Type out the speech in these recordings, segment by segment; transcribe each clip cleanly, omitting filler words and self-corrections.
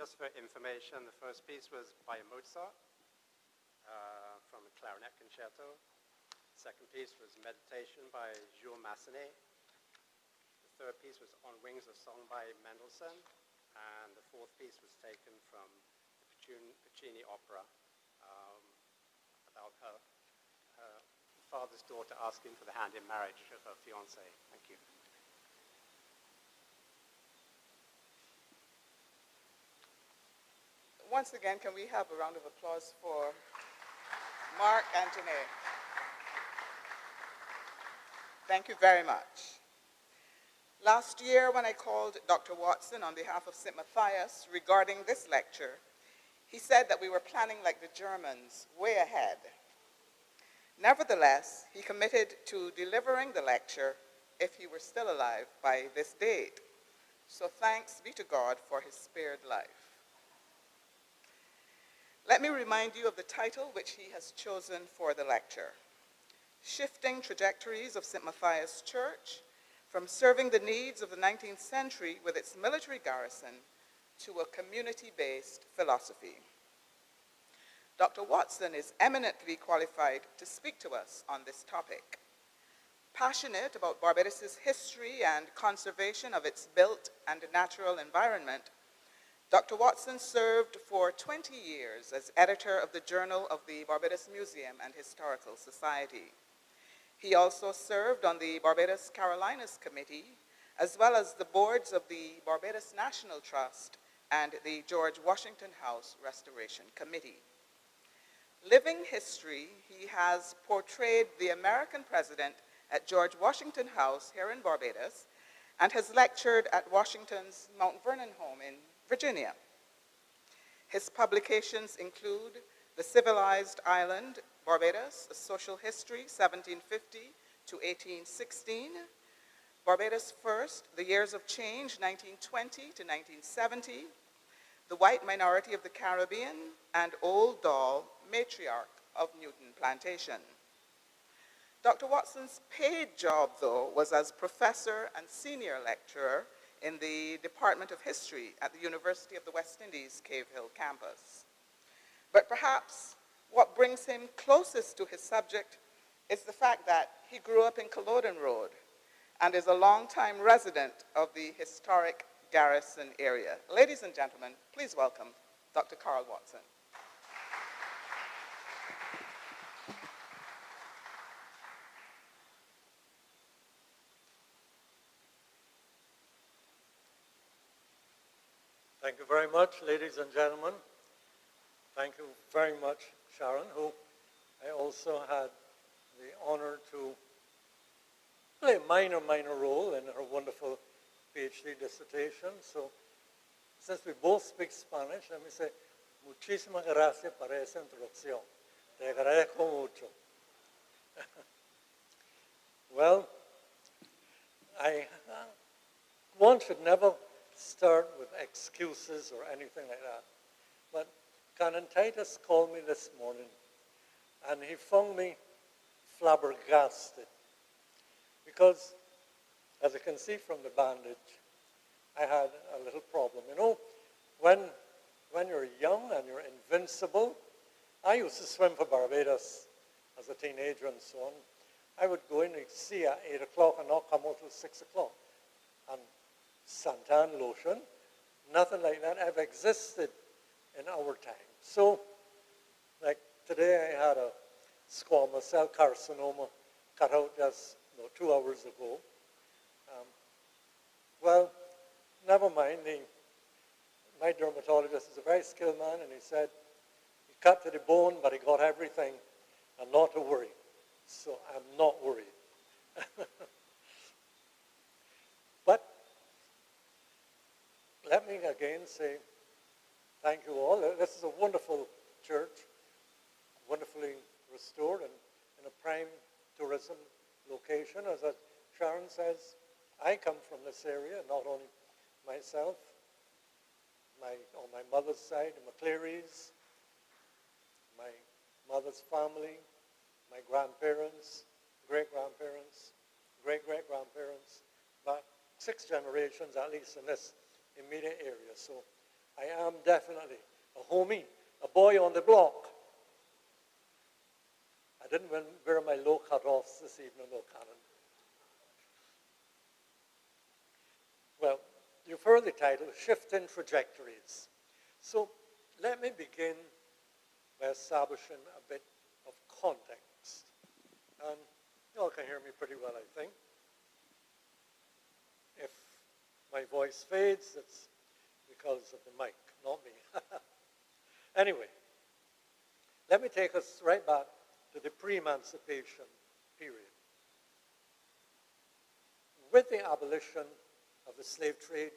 Just for information, the first piece was by Mozart from a clarinet concerto. The second piece was Meditation by Jules Massenet. The third piece was On Wings, a song by Mendelssohn. And the fourth piece was taken from the Puccini opera about her father's daughter asking for the hand in marriage of her fiancé. Thank you. Once again, can we have a round of applause for Mark and Janae? Thank you very much. Last year, when I called Dr. Watson on behalf of St.Matthias regarding this lecture, he said that we were planning like the Germans, way ahead. Nevertheless, he committed to delivering the lecture if he were still alive by this date. So thanks be to God for his spared life. Let me remind you of the title which he has chosen for the lecture: Shifting Trajectories of St.Matthias Church from Serving the Needs of the 19th Century with its Military Garrison to a Community-Based Philosophy. Dr. Watson is eminently qualified to speak to us on this topic. Passionate about Barbados' history and conservation of its built and natural environment, Dr. Watson served for 20 years as editor of the Journal of the Barbados Museum and Historical Society. He also served on the Barbados Carolinas Committee, as well as the boards of the Barbados National Trust and the George Washington House Restoration Committee. Living history, he has portrayed the American president at George Washington House here in Barbados and has lectured at Washington's Mount Vernon home in Virginia. His publications include The Civilized Island, Barbados, A Social History, 1750 to 1816, Barbados First, The Years of Change, 1920 to 1970, The White Minority of the Caribbean, and Old Doll, Matriarch of Newton Plantation. Dr. Watson's paid job, though, was as professor and senior lecturer in the Department of History at the University of the West Indies Cave Hill campus. But perhaps what brings him closest to his subject is the fact that he grew up in Culloden Road and is a longtime resident of the historic Garrison area. Ladies and gentlemen, please welcome Dr. Karl Watson. Thank you very much, ladies and gentlemen. Thank you very much, Sharon, who I also had the honor to play a minor role in her wonderful PhD dissertation. So, since we both speak Spanish, let me say, muchísimas gracias para esa introducción. Te agradezco mucho. Well, one should never start with excuses or anything like that. But Titus called me this morning, and he found me flabbergasted. Because, as you can see from the bandage, I had a little problem. You know, when you're young and you're invincible, I used to swim for Barbados as a teenager and so on. I would go in and see at 8 o'clock and not come out till 6 o'clock. And suntan lotion, nothing like that ever existed in our time. So, like today I had a squamous cell carcinoma cut out just 2 hours ago. Well, never mind. My dermatologist is a very skilled man, and he said he cut to the bone, but he got everything, and not to worry. So I'm not worried. But let me again say thank you all. This is a wonderful church, wonderfully restored and in a prime tourism location. As Sharon says, I come from this area, not only myself, on my mother's side, the McClearys, my mother's family, my grandparents, great-grandparents, great-great-grandparents, but 6 generations at least in this immediate area. So I am definitely a homie, a boy on the block. I didn't wear my low cut-offs this evening, though, Cannon. Well, you've heard the title, Shifting Trajectories. So let me begin by establishing a bit of context. And you all can hear me pretty well, I think. If my voice fades, it's because of the mic, not me. Anyway, let me take us right back to the pre-emancipation period. With the abolition of the slave trade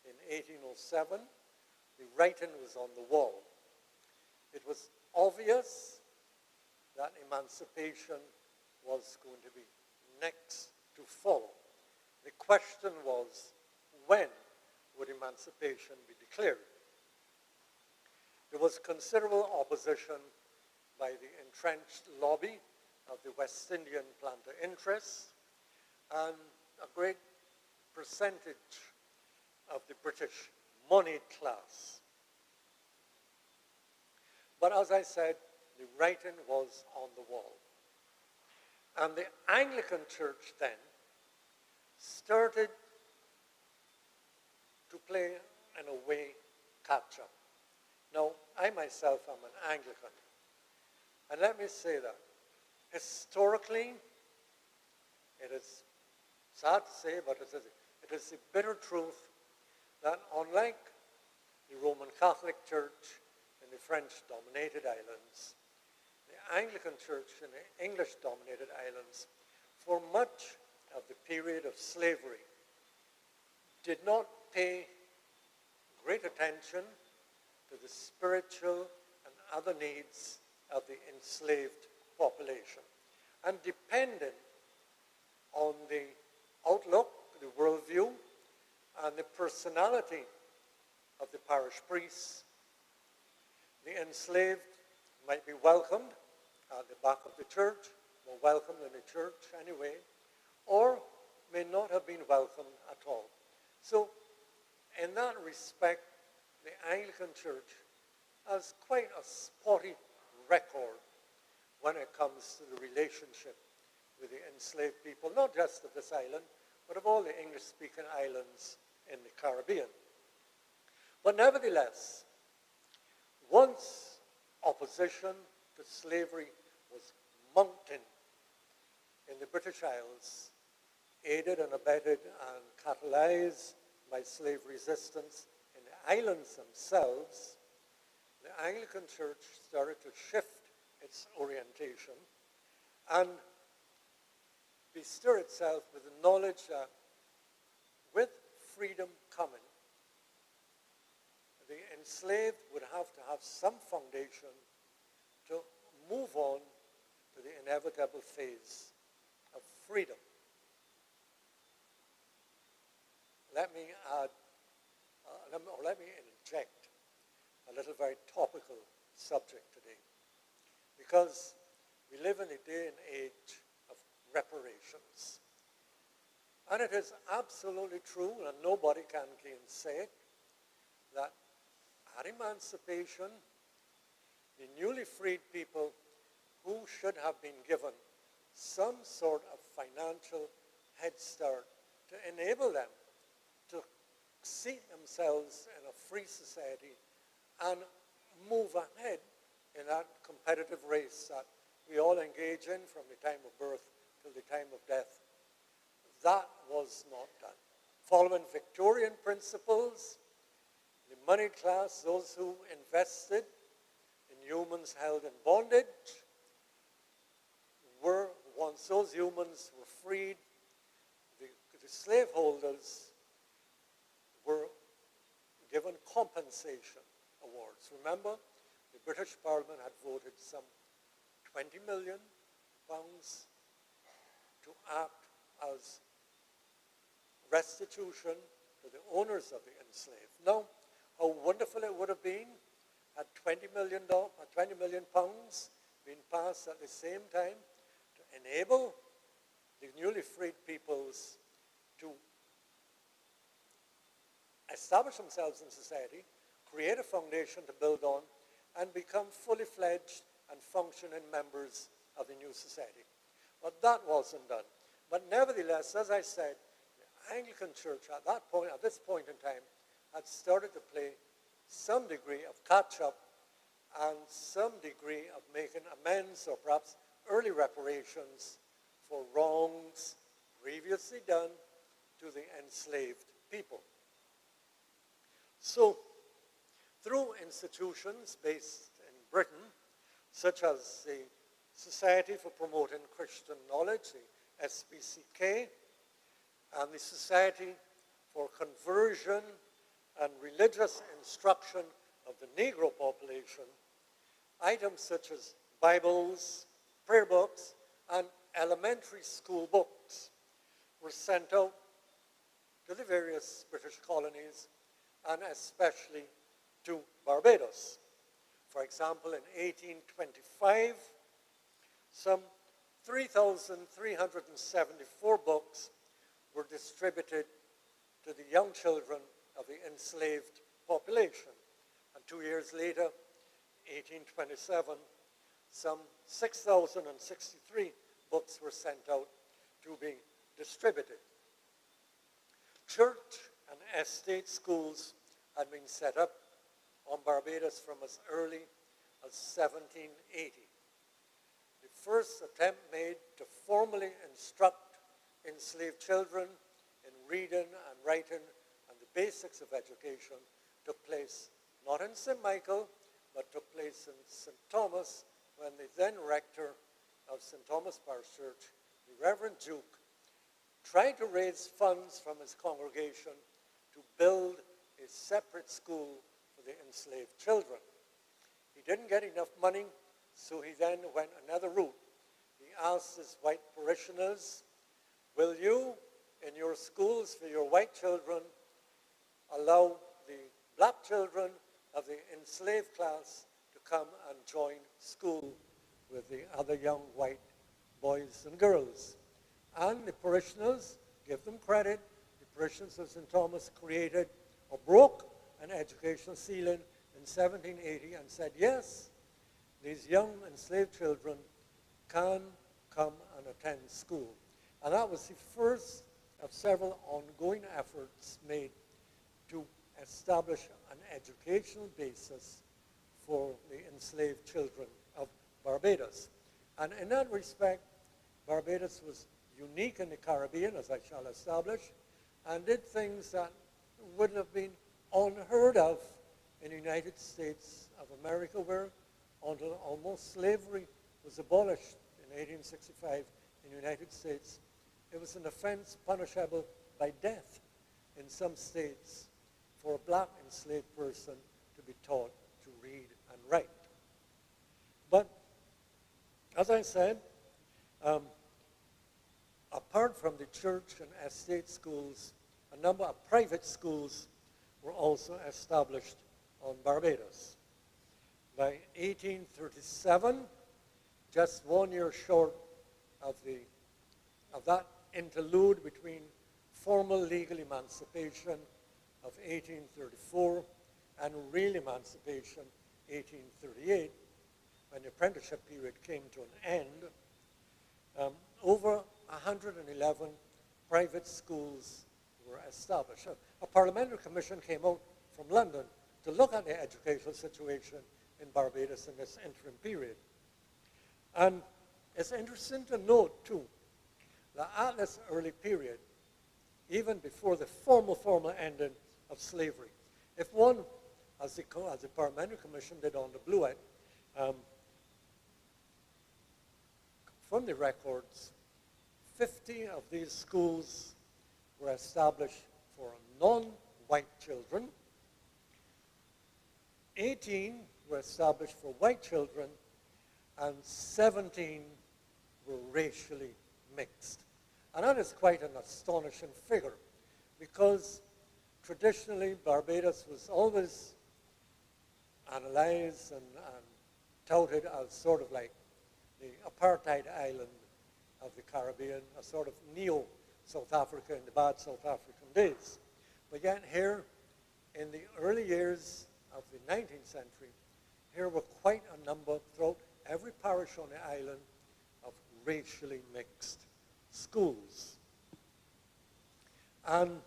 in 1807, the writing was on the wall. It was obvious that emancipation was going to be next to follow. The question was, when would emancipation be declared? There was considerable opposition by the entrenched lobby of the West Indian planter interests and a great percentage of the British moneyed class. But as I said, the writing was on the wall. And the Anglican Church then started to play, in a way, catch-up. Now, I myself am an Anglican. And let me say that historically, it is sad to say, but it is the bitter truth that unlike the Roman Catholic Church in the French-dominated islands, the Anglican Church in the English-dominated islands, for much of the period of slavery, did not pay great attention to the spiritual and other needs of the enslaved population. And depending on the outlook, the worldview, and the personality of the parish priests, the enslaved might be welcomed at the back of the church, or welcomed in the church anyway, or may not have been welcomed at all. So, in that respect, the Anglican Church has quite a spotty record when it comes to the relationship with the enslaved people, not just of this island, but of all the English-speaking islands in the Caribbean. But nevertheless, once opposition to slavery was mounting in the British Isles, aided and abetted and catalyzed by slave resistance in the islands themselves, the Anglican Church started to shift its orientation and bestir itself with the knowledge that with freedom coming, the enslaved would have to have some foundation to move on to the inevitable phase of freedom. Let me add, let me interject a little very topical subject today, because we live in a day and age of reparations. And it is absolutely true, and nobody can gainsay it, that at emancipation, the newly freed people who should have been given some sort of financial head start to enable them to seat themselves in a free society and move ahead in that competitive race that we all engage in from the time of birth till the time of death. That was not done. Following Victorian principles, the moneyed class, those who invested in humans held in bondage, were, once those humans were freed, the slaveholders were given compensation awards. Remember, the British Parliament had voted some 20 million pounds to act as restitution to the owners of the enslaved. Now, how wonderful it would have been had 20 million pounds been passed at the same time to enable the newly freed peoples to establish themselves in society, create a foundation to build on, and become fully fledged and functioning members of the new society. But that wasn't done. But nevertheless, as I said, the Anglican Church at this point in time, had started to play some degree of catch-up and some degree of making amends or perhaps early reparations for wrongs previously done to the enslaved people. So, through institutions based in Britain, such as the Society for Promoting Christian Knowledge, the SPCK, and the Society for Conversion and Religious Instruction of the Negro population, items such as Bibles, prayer books, and elementary school books were sent out to the various British colonies, and especially to Barbados. For example, in 1825, some 3,374 books were distributed to the young children of the enslaved population. And 2 years later, 1827, some 6,063 books were sent out to be distributed. Church and estate schools had been set up on Barbados from as early as 1780. The first attempt made to formally instruct enslaved children in reading and writing and the basics of education took place not in St. Michael, but took place in St. Thomas, when the then rector of St. Thomas Parish Church, the Reverend Duke, tried to raise funds from his congregation to build a separate school for the enslaved children. He didn't get enough money, so he then went another route. He asked his white parishioners, will you, in your schools for your white children, allow the black children of the enslaved class to come and join school with the other young white boys and girls? And the parishioners, give them credit, the parishioners of St. Thomas created or broke an educational ceiling in 1780 and said, yes, these young enslaved children can come and attend school. And that was the first of several ongoing efforts made to establish an educational basis for the enslaved children of Barbados. And in that respect, Barbados was unique in the Caribbean, as I shall establish, and did things that would have been unheard of in the United States of America, where until almost slavery was abolished in 1865 in the United States, it was an offense punishable by death in some states for a black enslaved person to be taught to read and write. But, as I said, apart from the church and estate schools, a number of private schools were also established on Barbados. By 1837, just 1 year short of that interlude between formal legal emancipation of 1834 and real emancipation 1838, when the apprenticeship period came to an end, over 111 private schools were established. A parliamentary commission came out from London to look at the educational situation in Barbados in this interim period. And it's interesting to note, too, that at this early period, even before the formal ending of slavery, if one, as the Parliamentary Commission did on the Bluet, from the records, 50 of these schools were established for non-white children, 18 were established for white children, and 17 were racially mixed. And that is quite an astonishing figure, because traditionally Barbados was always analyzed and touted as sort of like the apartheid island of the Caribbean, a sort of neo-South Africa in the bad South African days. But yet here, in the early years of the 19th century, here were quite a number throughout every parish on the island of racially mixed schools. And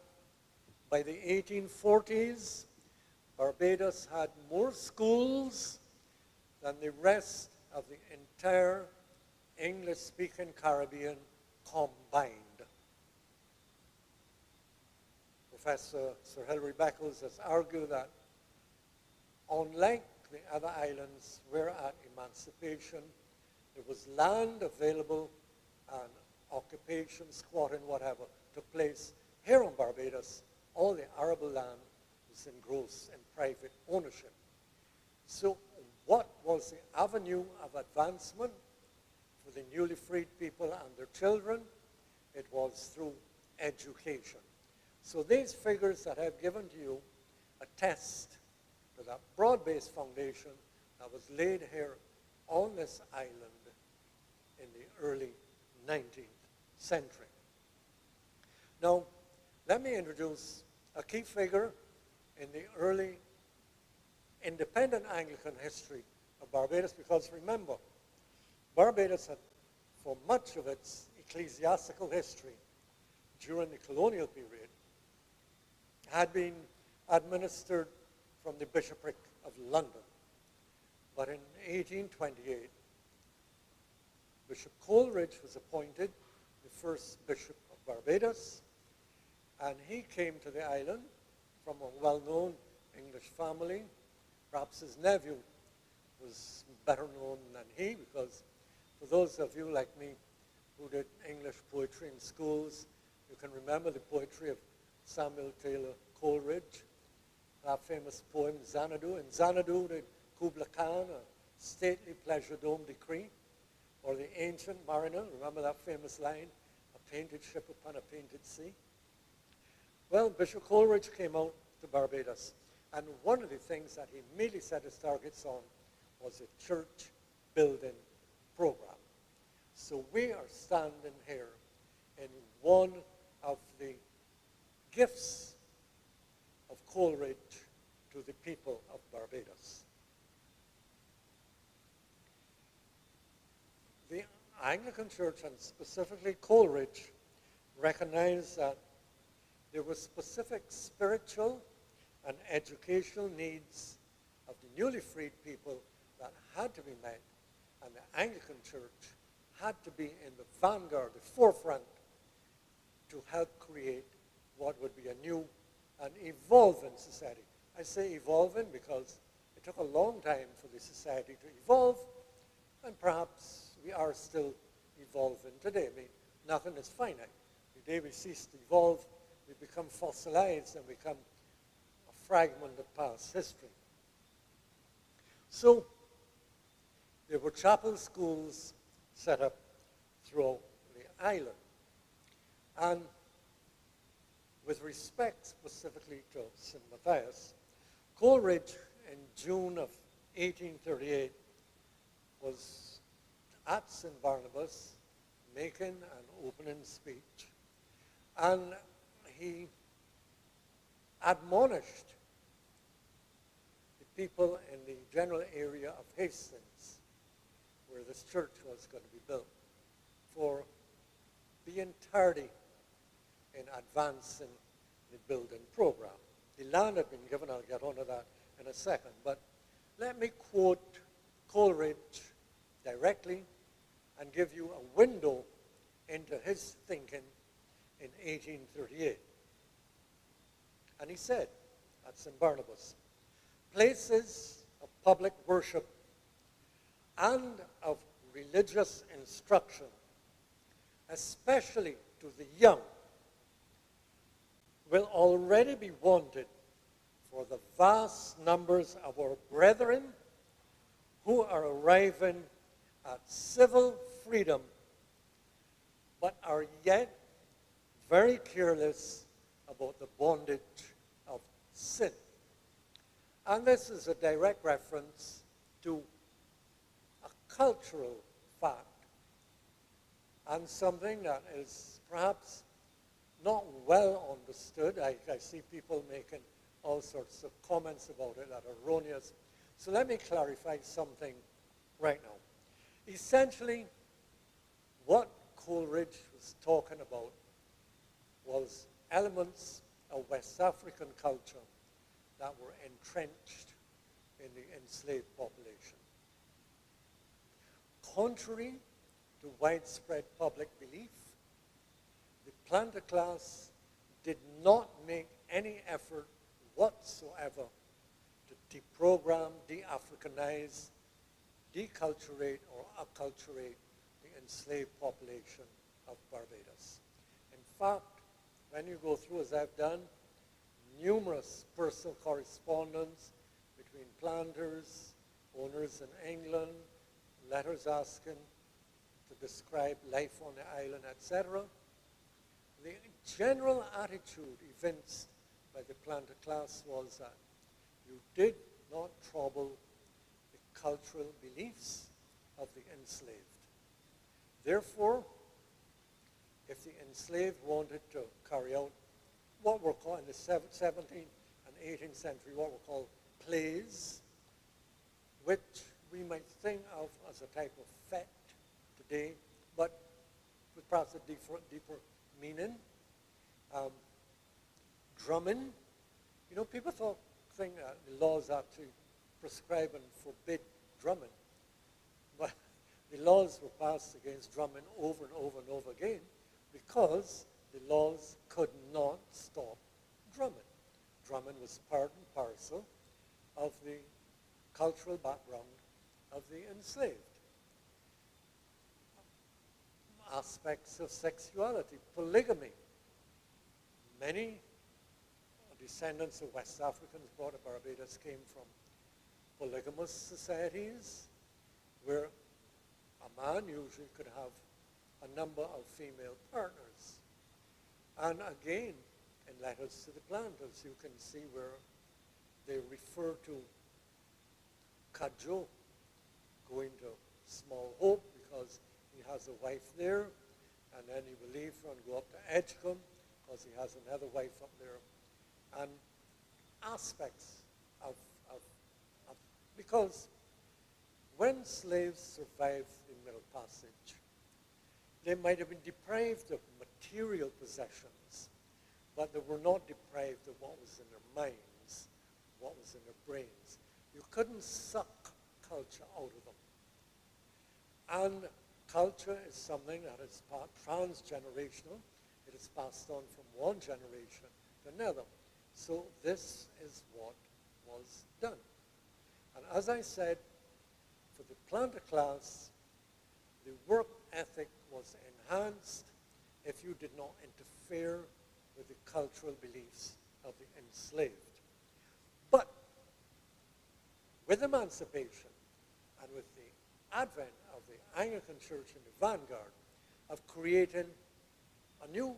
by the 1840s, Barbados had more schools than the rest of the entire English-speaking Caribbean combined. Professor Sir Hilary Beckles has argued that unlike the other islands where at emancipation there was land available and occupation, squatting, whatever, took place, here on Barbados, all the arable land was engrossed in private ownership. So what was the avenue of advancement for the newly freed people and their children? It was through education. So these figures that I've given to you attest to that broad-based foundation that was laid here on this island in the early 19th century. Now, let me introduce a key figure in the early independent Anglican history of Barbados, because remember, Barbados had, for much of its ecclesiastical history during the colonial period, had been administered from the bishopric of London. But in 1828, Bishop Coleridge was appointed the first bishop of Barbados, and he came to the island from a well-known English family. Perhaps his nephew was better known than he, because for those of you like me who did English poetry in schools, you can remember the poetry of Samuel Taylor Coleridge, that famous poem Xanadu. In Xanadu, the Kubla Khan, a stately pleasure dome decree, or the ancient mariner, remember that famous line, a painted ship upon a painted sea? Well, Bishop Coleridge came out to Barbados, and one of the things that he immediately set his targets on was a church building program. So we are standing here in one of the gifts of Coleridge to the people of Barbados. The Anglican Church, and specifically Coleridge, recognized that there were specific spiritual and educational needs of the newly freed people that had to be met, and the Anglican Church had to be in the vanguard, the forefront, to help create what would be a new and evolving society. I say evolving because it took a long time for the society to evolve, and perhaps we are still evolving today. I mean, nothing is finite. The day we cease to evolve, we become fossilized and become a fragment of past history. So there were chapel schools set up throughout the island. And with respect specifically to St.Matthias, Coleridge in June of 1838 was at St. Barnabas making an opening speech, and he admonished the people in the general area of Hastings, where this church was going to be built, for being tardy in advancing the building program. The land had been given, I'll get onto that in a second, but let me quote Coleridge directly and give you a window into his thinking in 1838. And he said at St. Barnabas, "Places of public worship and of religious instruction, especially to the young, will already be wanted for the vast numbers of our brethren who are arriving at civil freedom, but are yet very careless about the bondage of sin." And this is a direct reference to a cultural fact, and something that is perhaps not well understood. I see people making all sorts of comments about it that are erroneous. So let me clarify something right now. Essentially, what Coleridge was talking about was elements of West African culture that were entrenched in the enslaved population. Contrary to widespread public belief, the planter class did not make any effort whatsoever to deprogram, de-Africanize, deculturate, or acculturate the enslaved population of Barbados. In fact, when you go through, as I've done, numerous personal correspondence between planters, owners in England, letters asking to describe life on the island, etc., the general attitude evinced by the planter class was that you did not trouble the cultural beliefs of the enslaved. Therefore, if the enslaved wanted to carry out what were called in the 17th and 18th century, what were called plays, which we might think of as a type of fete today, but with perhaps a deeper meaning. Drumming, you know, people think that the laws actually prescribe and forbid drumming, but the laws were passed against drumming over and over and over again because the laws could not stop drumming. Drumming was part and parcel of the cultural background of the enslaved. Aspects of sexuality, polygamy. Many descendants of West Africans brought to Barbados came from polygamous societies where a man usually could have a number of female partners. And again, in letters to the planters, you can see where they refer to Kajo going to Small Hope because he has a wife there, and then he will leave and go up to Edgecombe because he has another wife up there. And aspects of because when slaves survived the Middle Passage, they might have been deprived of material possessions, but they were not deprived of what was in their minds, what was in their brains. You couldn't suck culture out of them. And culture is something that is transgenerational. It is passed on from one generation to another. So this is what was done. And as I said, for the planter class, the work ethic was enhanced if you did not interfere with the cultural beliefs of the enslaved. But with emancipation and with the advent of the Anglican Church in the vanguard of creating a new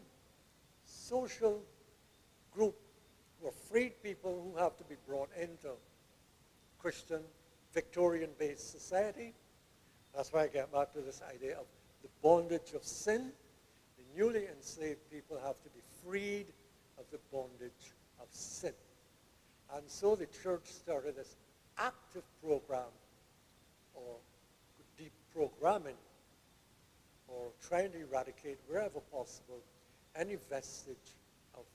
social group who are freed people who have to be brought into Christian, Victorian-based society. That's why I get back to this idea of the bondage of sin. The newly enslaved people have to be freed of the bondage of sin. And so the church started this active program, or deep programming, or trying to eradicate wherever possible any vestige of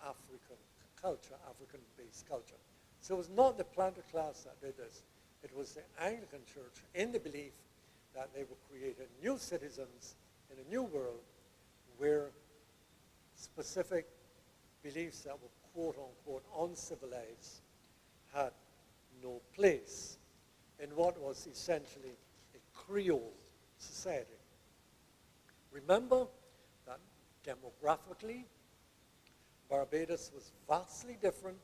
African culture, African-based culture. So it was not the planter class that did this. It was the Anglican Church in the belief that they were creating new citizens in a new world where specific beliefs that were quote-unquote uncivilized had no place in what was essentially a Creole society. Remember that demographically, Barbados was vastly different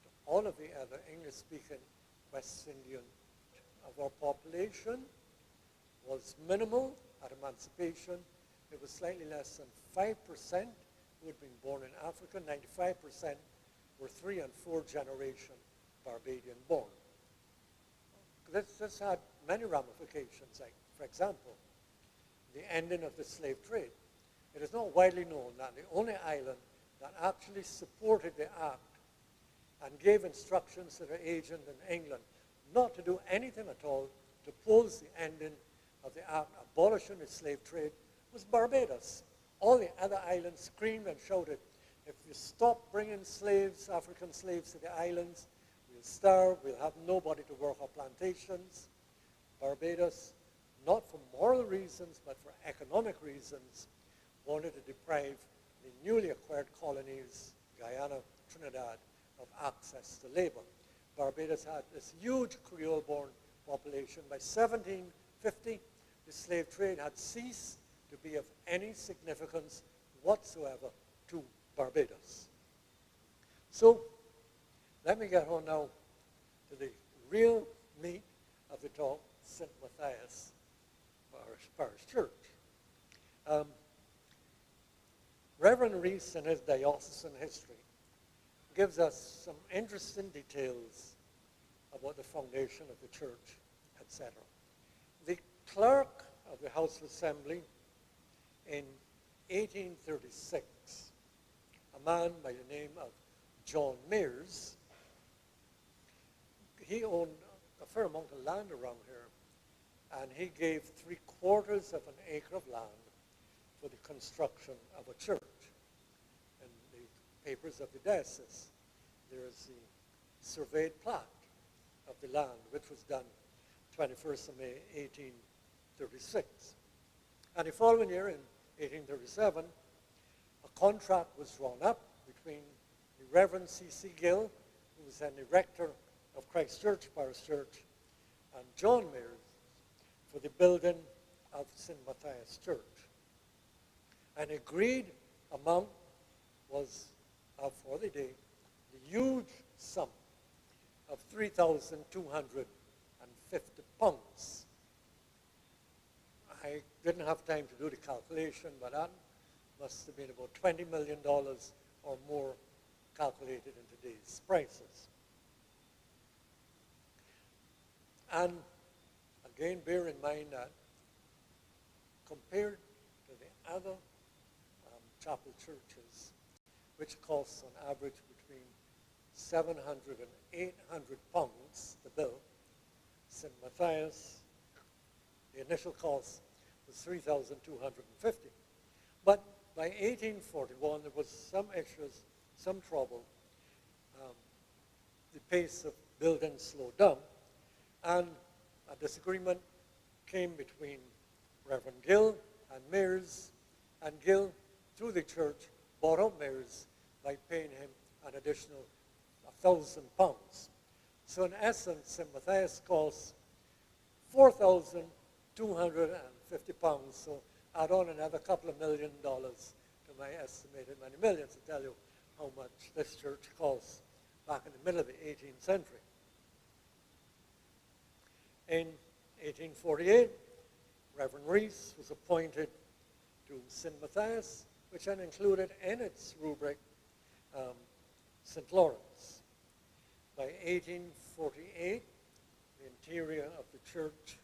to all of the other English-speaking West Indian of our population. Was minimal at emancipation. It was slightly less than 5% who had been born in Africa. 95% were 3- and 4th-generation Barbadian born. This had many ramifications, like, for example, the ending of the slave trade. It is not widely known that the only island that actually supported the act and gave instructions to the agent in England not to do anything at all to oppose the ending of the act abolishing the slave trade was Barbados. All the other islands screamed and shouted, if you stop bringing slaves, African slaves to the islands, we'll starve, we'll have nobody to work our plantations. Barbados, not for moral reasons, but for economic reasons, wanted to deprive the newly acquired colonies, Guyana, Trinidad, of access to labor. Barbados had this huge Creole-born population. By 1750, the slave trade had ceased to be of any significance whatsoever to Barbados. So, let me get on now to the real meat of the talk, St. Matthias Parish Church. Reverend Reese, in his diocesan history, gives us some interesting details about the foundation of the church, etc. The clerk of the House of Assembly in 1836, a man by the name of John Mears, he owned a fair amount of land around here, and he gave 3/4 of an acre of land for the construction of a church. In the papers of the diocese, there is the surveyed plat of the land, which was done 21st of May, 1836. And the following year, in 1837, a contract was drawn up between the Reverend C.C. Gill, who was then the rector of Christ Church, Parish Church, and John Mears for the building of St. Matthias Church. An agreed amount was, for the day, the huge sum of £3,250. I didn't have time to do the calculation, but that must have been about $20 million or more calculated in today's prices. And again, bear in mind that compared to the other chapel churches, which costs on average between 700 and 800 pounds to build, St. Matthias, the initial cost was 3,250. But by 1841, there was some issues, some trouble. The pace of building slowed down, and a disagreement came between Reverend Gill and Mears, and Gill, through the church, bought out Mears by paying him an additional £1,000. So in essence, St. Matthias costs £4,250. So add on another couple of $1 million to my estimated many millions to tell you how much this church costs back in the middle of the 18th century. In 1848, Reverend Reese was appointed to St. Matthias, which then included in its rubric St. Lawrence. By 1848, the interior of the church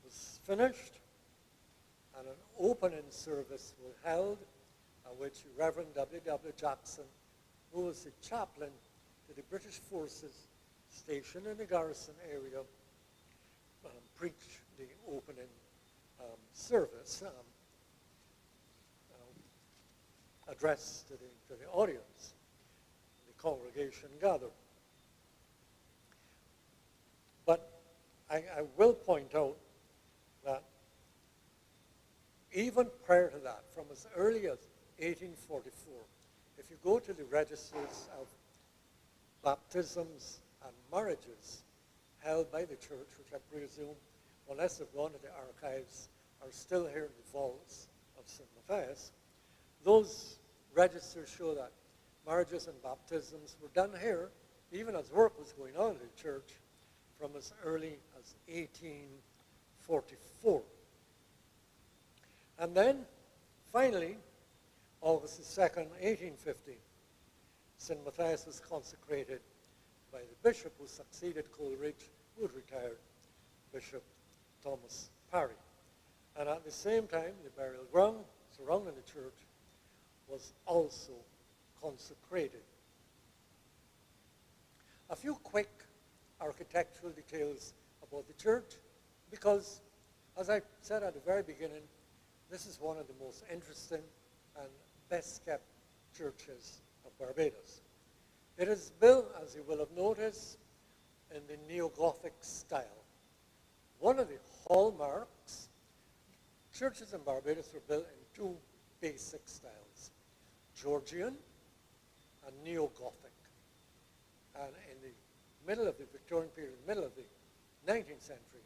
was finished, and an opening service was held at which Reverend W.W. Jackson, who was the chaplain to the British forces stationed in the garrison area, preached the opening service, addressed to the audience. The congregation gathered. But I will point out that even prior to that, from as early as 1844, if you go to the registers of baptisms and marriages held by the church, which I presume, unless they've gone to the archives, are still here in the vaults of St. Matthias, those registers show that marriages and baptisms were done here, even as work was going on in the church, from as early as 1844. And then, finally, August the 2nd, 1850, St. Matthias was consecrated by the bishop who succeeded Coleridge, who had retired, Bishop Thomas Parry. And at the same time, the burial ground surrounding the church was also consecrated. A few quick architectural details about the church, because, as I said at the very beginning, this is one of the most interesting and best kept churches of Barbados. It is built, as you will have noticed, in the neo-Gothic style. One of the hallmarks, churches in Barbados were built in two basic styles, Georgian and neo-Gothic. And in the middle of the Victorian period, middle of the 19th century,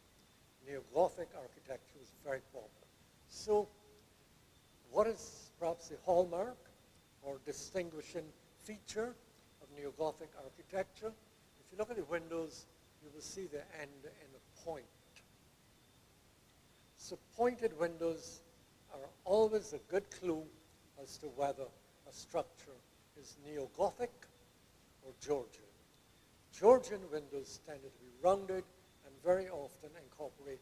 neo-Gothic architecture was very popular. So what is perhaps the hallmark or distinguishing feature of neo-Gothic architecture? If you look at the windows, you will see the end in a point. So pointed windows are always a good clue as to whether a structure is neo-Gothic or Georgian. Georgian windows tended to be rounded and very often incorporate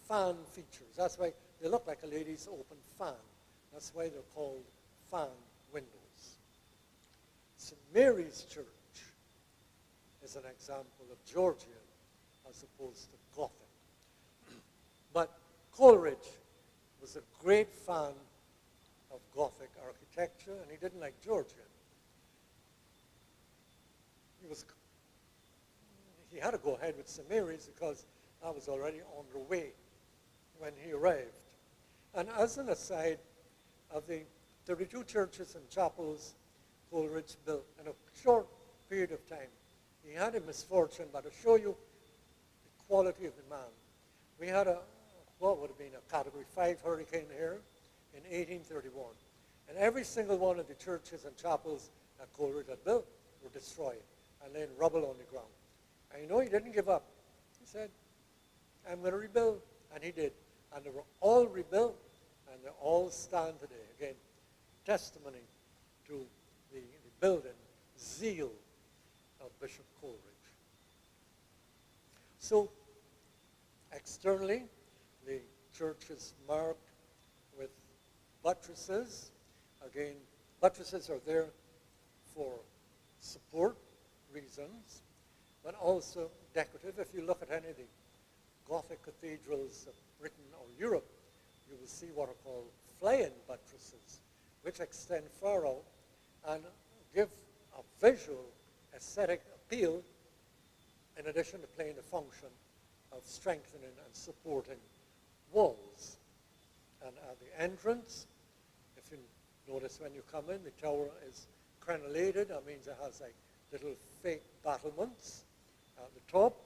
fan features. That's why they look like a lady's open fan. That's why they're called fan windows. St. Mary's Church is an example of Georgian as opposed to Gothic. But Coleridge was a great fan of Gothic architecture, and he didn't like Georgian. He had to go ahead with St. Mary's because that was already underway when he arrived. And as an aside, of the 32 churches and chapels Coleridge built in a short period of time, he had a misfortune, but to show you the quality of the man. We had what would have been a Category 5 hurricane here in 1831. And every single one of the churches and chapels that Coleridge had built were destroyed and laying rubble on the ground. And you know, he didn't give up. He said, I'm going to rebuild. And he did. And they were all rebuilt, and they all stand today. Again, testimony to the building zeal of Bishop Coleridge. So, externally, the church is marked with buttresses. Again, buttresses are there for support reasons, but also decorative. If you look at any of the Gothic cathedrals of Britain or Europe, you will see what are called fly-in buttresses, which extend far out and give a visual aesthetic appeal in addition to playing the function of strengthening and supporting walls. And at the entrance, if you notice when you come in, the tower is crenellated. That means it has like little fake battlements at the top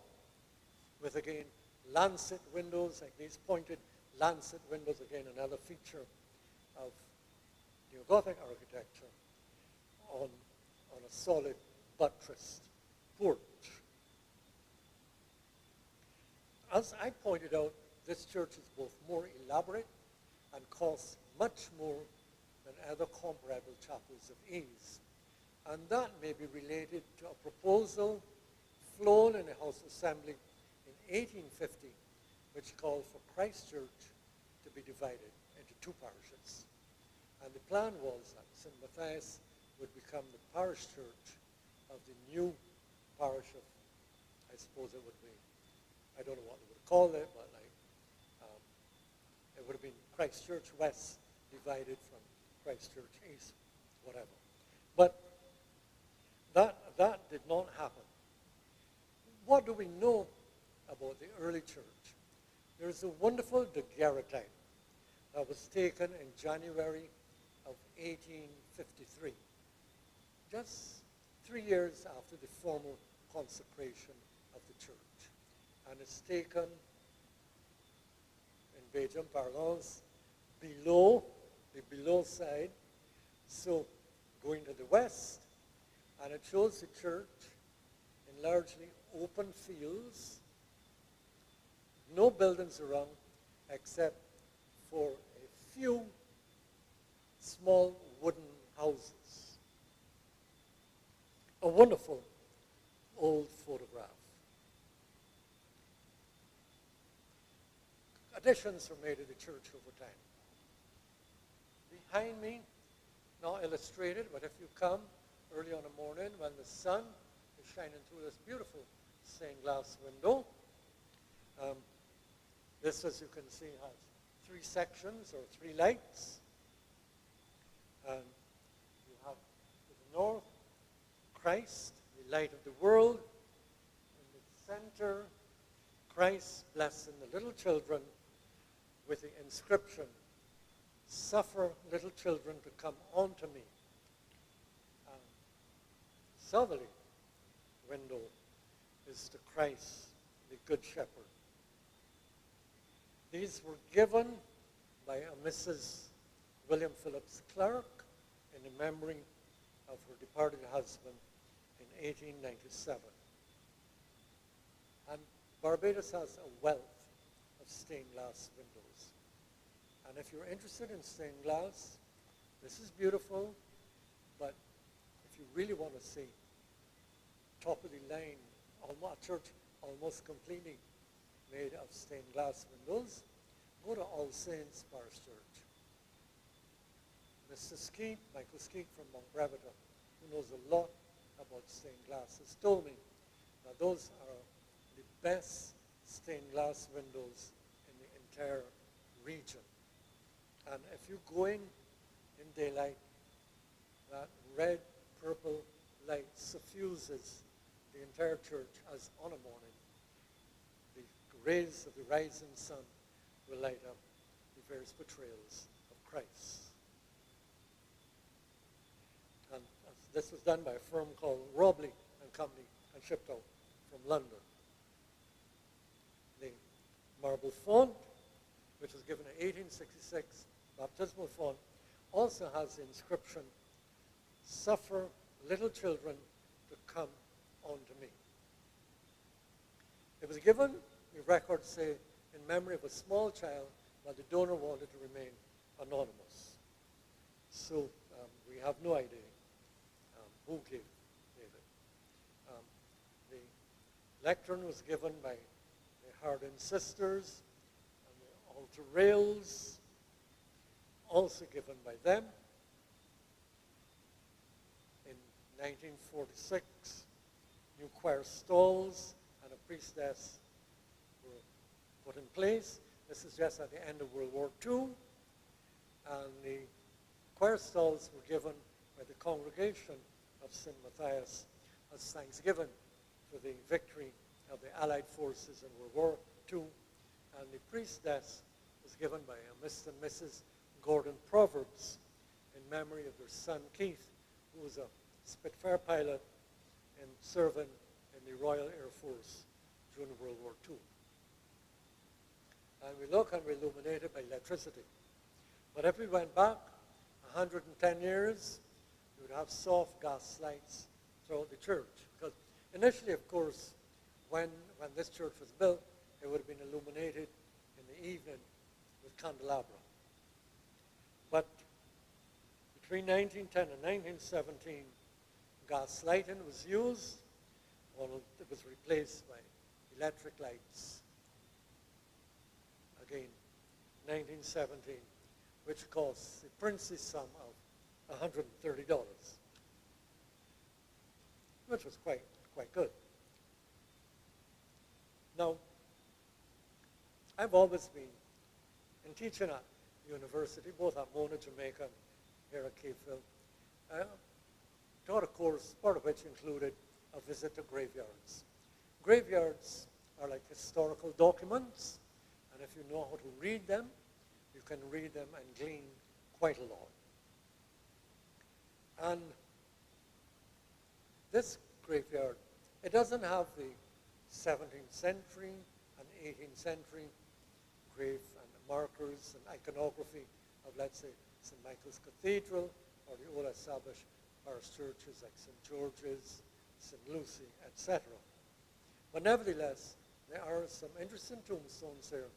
with, again, lancet windows, like these pointed lancet windows, again, another feature of neo-Gothic architecture on a solid buttressed porch. As I pointed out, this church is both more elaborate and costs much more than other comparable chapels of ease. And that may be related to a proposal flown in the House Assembly in 1850, which called for Christ Church to be divided into two parishes. And the plan was that St.Matthias would become the parish church of the new parish of, I suppose it would be, I don't know what they would call it, but like, it would have been Christ Church West divided from Christ Church East, whatever. But that did not happen. What do we know about the early church? There is a wonderful daguerreotype that was taken in January of 1853, just 3 years after the formal consecration of the church. And it's taken in Belgium parlance below, the below side, so going to the west, and it shows the church in largely open fields, no buildings around except for a few small wooden houses. A wonderful old photograph. Additions were made to the church over time. Behind me, not illustrated, but if you come early on the morning when the sun is shining through this beautiful stained glass window. This, as you can see, has 3 sections or 3 lights. And you have to the north, Christ, the light of the world. In the center, Christ blessing the little children with the inscription, "Suffer little children to come unto me." Southerly window is to Christ, the Good Shepherd. These were given by a Mrs. William Phillips Clark in the memory of her departed husband in 1897. And Barbados has a wealth of stained glass windows. And if you're interested in stained glass, this is beautiful, but if you really want to see top of the line, a church almost completely made of stained glass windows, go to All Saints Parish Church. Mr. Skeet, Michael Skeet from Mount Brevita, who knows a lot about stained glass, has told me that those are the best stained glass windows in the entire region. And if you go in daylight, that red, purple light suffuses the entire church as on a morning. The rays of the rising sun will light up the various portrayals of Christ. And this was done by a firm called Robley and Company and shipped out from London. The marble font, which was given in 1866, baptismal font, also has the inscription, "Suffer little children to come unto me." It was given, the records say, in memory of a small child, while the donor wanted to remain anonymous. So we have no idea who gave it. The lectern was given by the Hardin sisters, and the altar rails, also given by them. In 1946, new choir stalls and a priestess were put in place. This is just at the end of World War II. And the choir stalls were given by the congregation of St. Matthias as thanksgiving for the victory of the Allied forces in World War II. And the priestess was given by a Mr. and Mrs. Gordon Proverbs in memory of their son Keith, who was a Spitfire pilot and serving in the Royal Air Force during World War II. And we look and we're illuminated by electricity. But if we went back 110 years, we would have soft gas lights throughout the church. Because initially, of course, when this church was built, it would have been illuminated in the evening with candelabra. But between 1910 and 1917, gas lighting was used. It was replaced by electric lights. Again, 1917, which costs the princely sum of $130, which was quite good. Now, I've always been in teaching at university, both at Mona, Jamaica, and here at Cape Phil. I taught a course, part of which included a visit to graveyards. Graveyards are like historical documents, and if you know how to read them, you can read them and glean quite a lot. And this graveyard, it doesn't have the 17th century and 18th century grave and markers and iconography of, let's say, St. Michael's Cathedral or the old established parish churches like St. George's, St. Lucy, etc. But nevertheless, there are some interesting tombstones here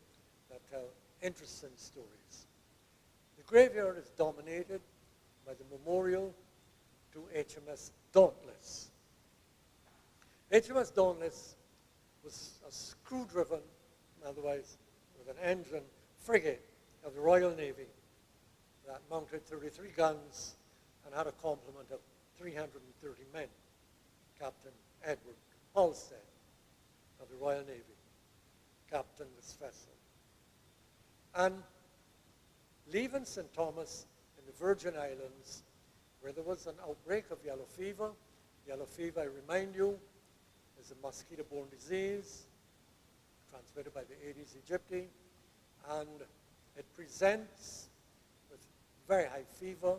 that tell interesting stories. The graveyard is dominated by the memorial to HMS Dauntless. HMS Dauntless was a screw-driven, otherwise with an engine, frigate of the Royal Navy that mounted 33 guns and had a complement of 330 men. Captain Edward Halstead of the Royal Navy, captained this vessel. And leaving St. Thomas in the Virgin Islands, where there was an outbreak of yellow fever. Yellow fever, I remind you, is a mosquito-borne disease transmitted by the Aedes aegypti, and it presents with very high fever,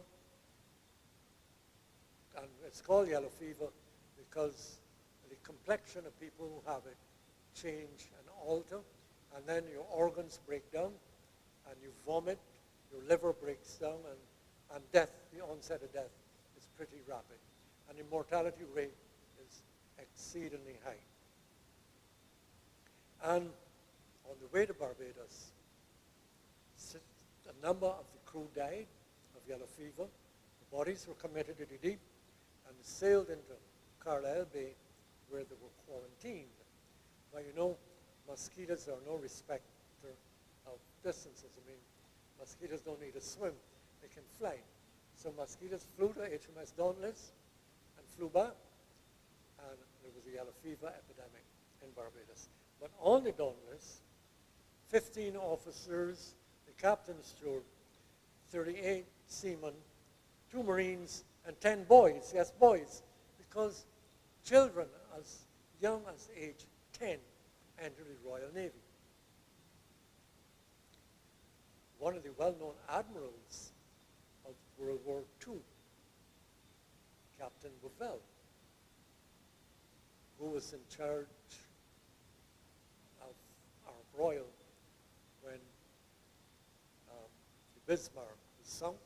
and it's called yellow fever because the complexion of people who have it change and alter, and then your organs break down, and you vomit, your liver breaks down, and death, the onset of death, is pretty rapid. And the mortality rate is exceedingly high. And on the way to Barbados, a number of the crew died of yellow fever. The bodies were committed to the deep and sailed into Carlisle Bay, where they were quarantined. Now, you know, mosquitoes are no respecter of distances. I mean, mosquitoes don't need to swim. They can fly. So mosquitoes flew to HMS Dauntless and flew back, and there was a yellow fever epidemic in Barbados. But on the Dauntless, 15 officers, the captain's steward, 38 seamen, 2 Marines, and 10 boys. Yes, boys, because children as young as age 10 entered the Royal Navy. One of the well-known admirals of World War II, Captain Bovell, who was in charge of our Royal when the Bismarck was sunk.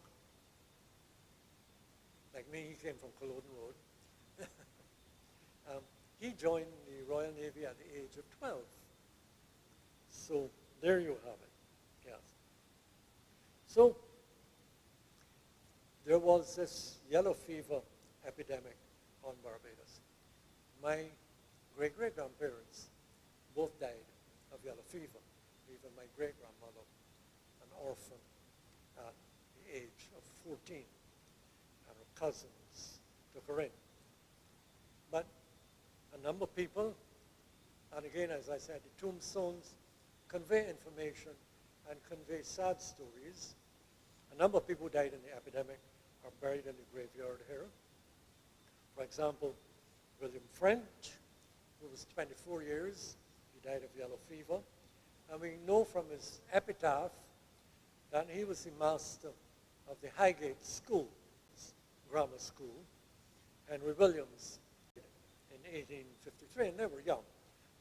Like me, he came from Culloden Road. He joined the Royal Navy at the age of 12. So there you have it. Yes. So there was this yellow fever epidemic on Barbados. My great-great-grandparents both died of yellow fever. Even my great-grandmother, an orphan at the age of 14, and her cousins took her in. But a number of people, and again, as I said, the tombstones convey information and convey sad stories. A number of people who died in the epidemic are buried in the graveyard here. For example, William French, who was 24 years, he died of yellow fever. And we know from his epitaph that he was the master of the Highgate School, grammar school. Henry Williams in 1853, and they were young.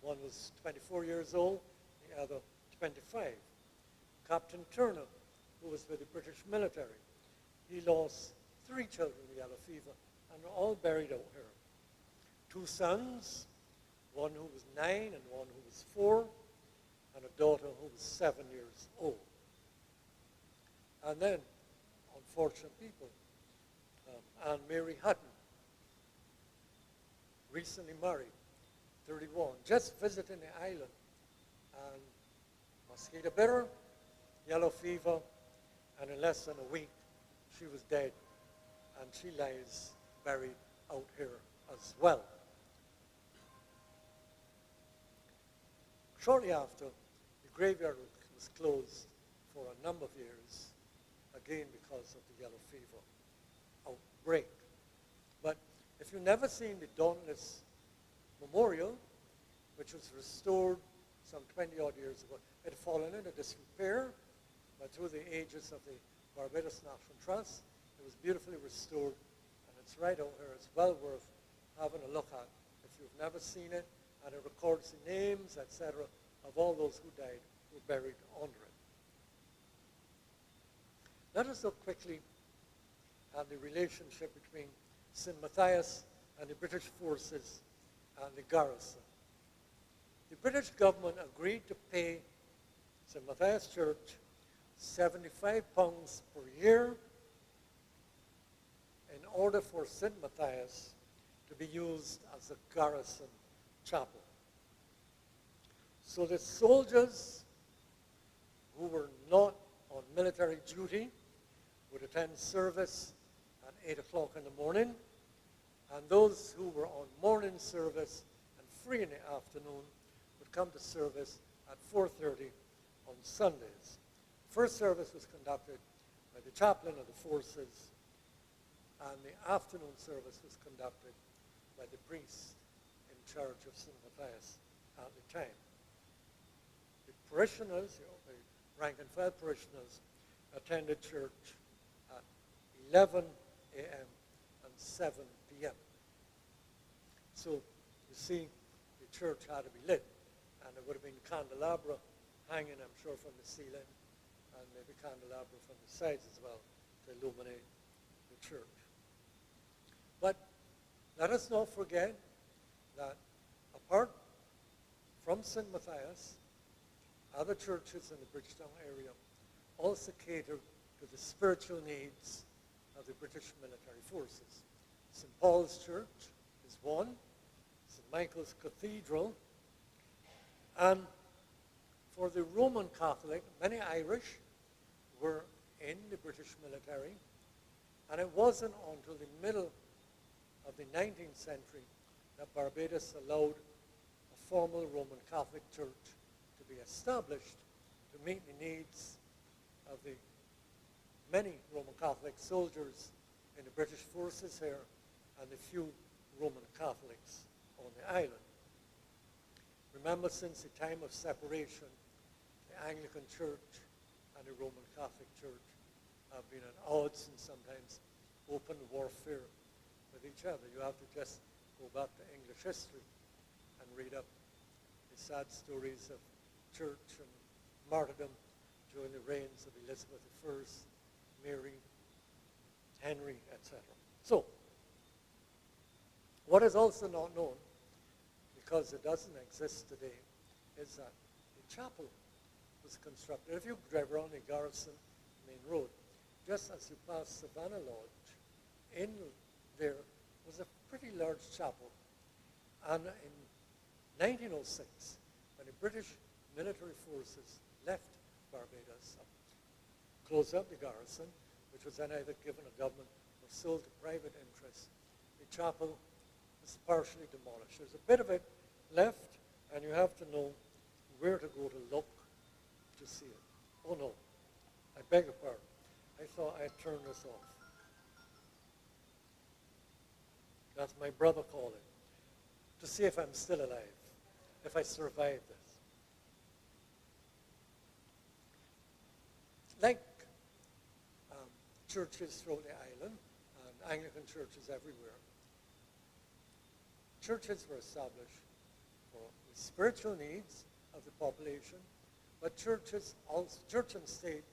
One was 24 years old, the other 25. Captain Turner, who was with the British military, he lost 3 children with yellow fever, and they're all buried out here. 2 sons, one who was 9 and one who was 4, and a daughter who was 7 years old. And then, unfortunate people, Anne Mary Hutton, recently married, 31, just visiting the island, and mosquito bit her, yellow fever, and in less than a week, she was dead, and she lies buried out here as well. Shortly after, the graveyard was closed for a number of years, again because of the yellow fever outbreak. But if you've never seen the Dauntless Memorial, which was restored some 20-odd years ago, it had fallen into disrepair, but through the ages of the Barbados National Trust, it was beautifully restored, and it's right out here. It's well worth having a look at if you've never seen it, and it records the names, etc., of all those who died, who were buried under it. Let us look quickly at the relationship between St.Matthias and the British forces and the garrison. The British government agreed to pay St.Matthias Church £75 per year in order for St. Matthias to be used as a garrison chapel. So the soldiers who were not on military duty would attend service at 8 o'clock in the morning, And those who were on morning service and free in the afternoon would come to service at 4:30 on Sundays. First service was conducted by the chaplain of the forces, and the afternoon service was conducted by the priest in charge of St. Matthias at the time. The parishioners, the rank and file parishioners, attended church at 11 a.m. and 7 p.m. So you see, the church had to be lit, and there would have been candelabra hanging, I'm sure, from the ceiling, and maybe candelabra from the sides as well to illuminate the church. But let us not forget that apart from St. Matthias, other churches in the Bridgetown area also cater to the spiritual needs of the British military forces. St. Paul's Church is one, St. Michael's Cathedral, and for the Roman Catholic, many Irish were in the British military, and it wasn't until the middle of the 19th century that Barbados allowed a formal Roman Catholic church to be established to meet the needs of the many Roman Catholic soldiers in the British forces here and the few Roman Catholics on the island. Remember, since the time of separation, the Anglican Church and the Roman Catholic Church have been at odds and sometimes open warfare with each other. You have to just go back to English history and read up the sad stories of church and martyrdom during the reigns of Elizabeth I, Mary, Henry, etc. So, what is also not known, because it doesn't exist today, is that the chapel was constructed. If you drive around the Garrison Main Road, just as you pass Savannah Lodge, in there was a pretty large chapel. And in 1906, when the British military forces left Barbados, closed up the garrison, which was then either given to government or sold to private interests, the chapel was partially demolished. There's a bit of it left, and you have to know where to go to look to see it. Oh no, I beg your pardon. I thought I'd turn this off. That's my brother calling, to see if I'm still alive, if I survive this. Like churches throughout the island, and Anglican churches everywhere, churches were established for the spiritual needs of the population, but church and state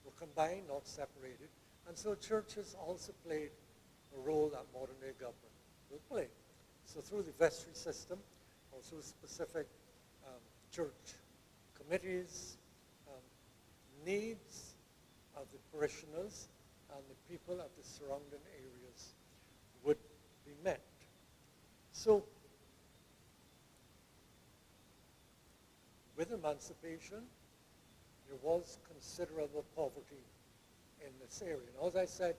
were combined, not separated, and so churches also played a role that modern-day government will play. So through the vestry system, or through specific church committees, needs of the parishioners and the people of the surrounding areas would be met. So, with emancipation, there was considerable poverty in this area. And as I said,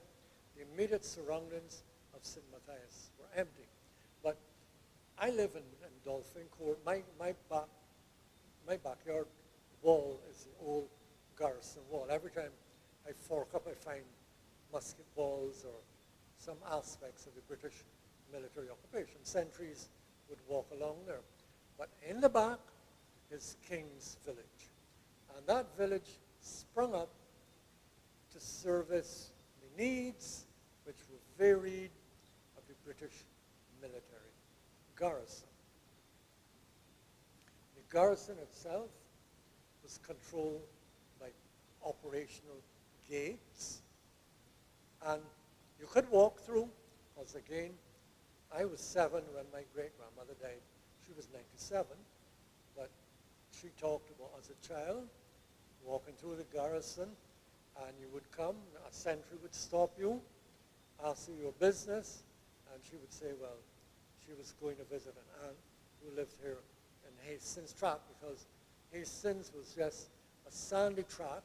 the immediate surroundings of St. Matthias were empty. But I live in Dolphin Court. My backyard wall is the old garrison wall. Every time I fork up, I find musket balls or some aspects of the British military occupation. Sentries would walk along there. But in the back is King's Village. And that village sprung up to service the needs, which were varied, of the British military garrison. The garrison itself was controlled by operational gates, and you could walk through, because again, I was 7 when my great-grandmother died. She was 97, but she talked about as a child, walking through the garrison, and you would come, a sentry would stop you, ask you your business, and she would say, well, she was going to visit an aunt who lived here in Hastings Track, because Hastings was just a sandy track,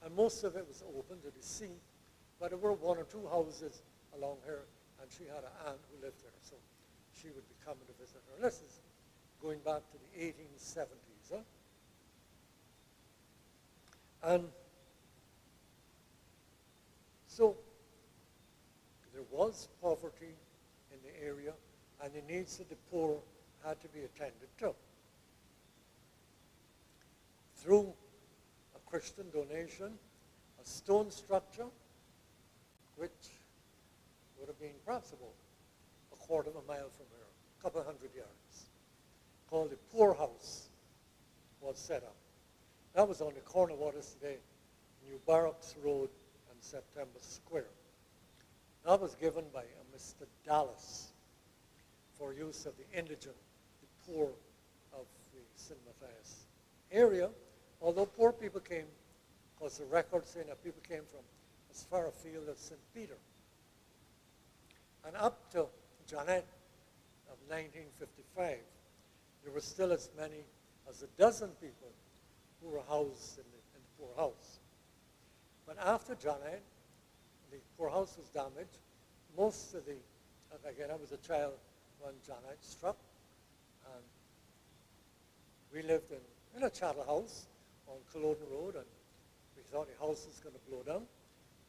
and most of it was open to the sea, but there were 1 or 2 houses along here, and she had an aunt who lived there, so she would be coming to visit her. This is going back to the 1870s. Huh? And so there was poverty in the area, and the needs of the poor had to be attended to. Through a Christian donation, a stone structure, which would have been perhaps about a quarter of a mile from here, a couple of 100 yards, called the Poorhouse, was set up. That was on the corner of what is today New Barracks Road and September Square. That was given by a Mr. Dallas for use of the indigent, the poor of the St. Matthias area, although poor people came, because the records say that people came from as far afield as St. Peter. And up to Janet of 1955, there were still as many as a dozen people who were housed in the poorhouse. But after Janet, the poorhouse was damaged. Most of the, again, I was a child when Janet struck, and we lived in a chattel house on Culloden Road, and we thought the house was going to blow down.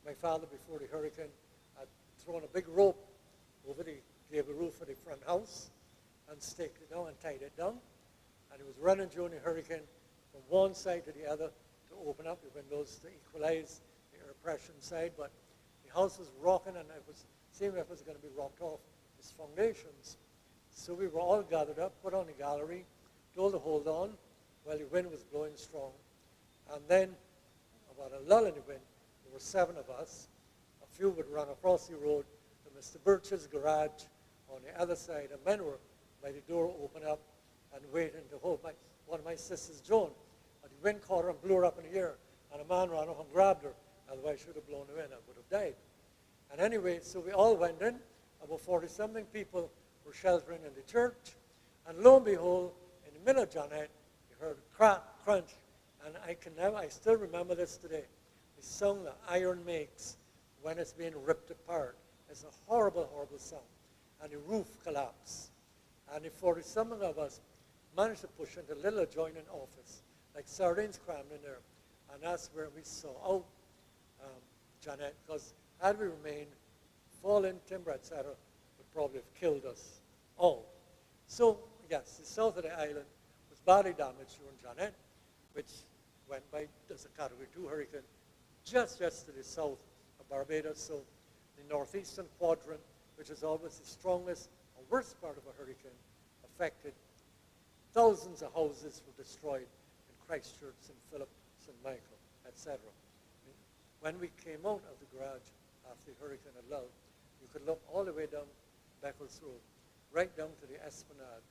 My father, before the hurricane, had thrown a big rope over the gable roof of the front house and staked it down and tied it down. And it was running during the hurricane from one side to the other to open up the windows to equalize the air pressure inside. But the house was rocking, and it seemed like it was going to be rocked off its foundations. So we were all gathered up, put on the gallery, told to hold on while the wind was blowing strong. And then, about a lull in the wind, there were 7 of us. A few would run across the road to Mr. Birch's garage on the other side, and men were by the door open up and waiting to hold one of my sisters, Joan. And the wind caught her and blew her up in the air, and a man ran off and grabbed her, otherwise she would have blown her in and would have died. And anyway, so we all went in. About 40-something people were sheltering in the church, and lo and behold, in the middle of Janet, you heard a crack, crunch, and I still remember this today. The sound that iron makes when it's being ripped apart. It's a horrible, horrible sound. And the roof collapsed. And the 40-something of us managed to push into a little adjoining office, like sardines crammed in there. And that's where we saw out Janet, because had we remained, fallen timber, etc., would probably have killed us all. So, yes, the south of the island was badly damaged during Janet, which went by as a Category 2 hurricane just to the south of Barbados. So the northeastern quadrant, which is always the strongest and worst part of a hurricane, affected. Thousands of houses were destroyed in Christchurch, St. Philip, St. Michael, etc. When we came out of the garage after the hurricane had lulled, you could look all the way down Beckles Road, right down to the Esplanade,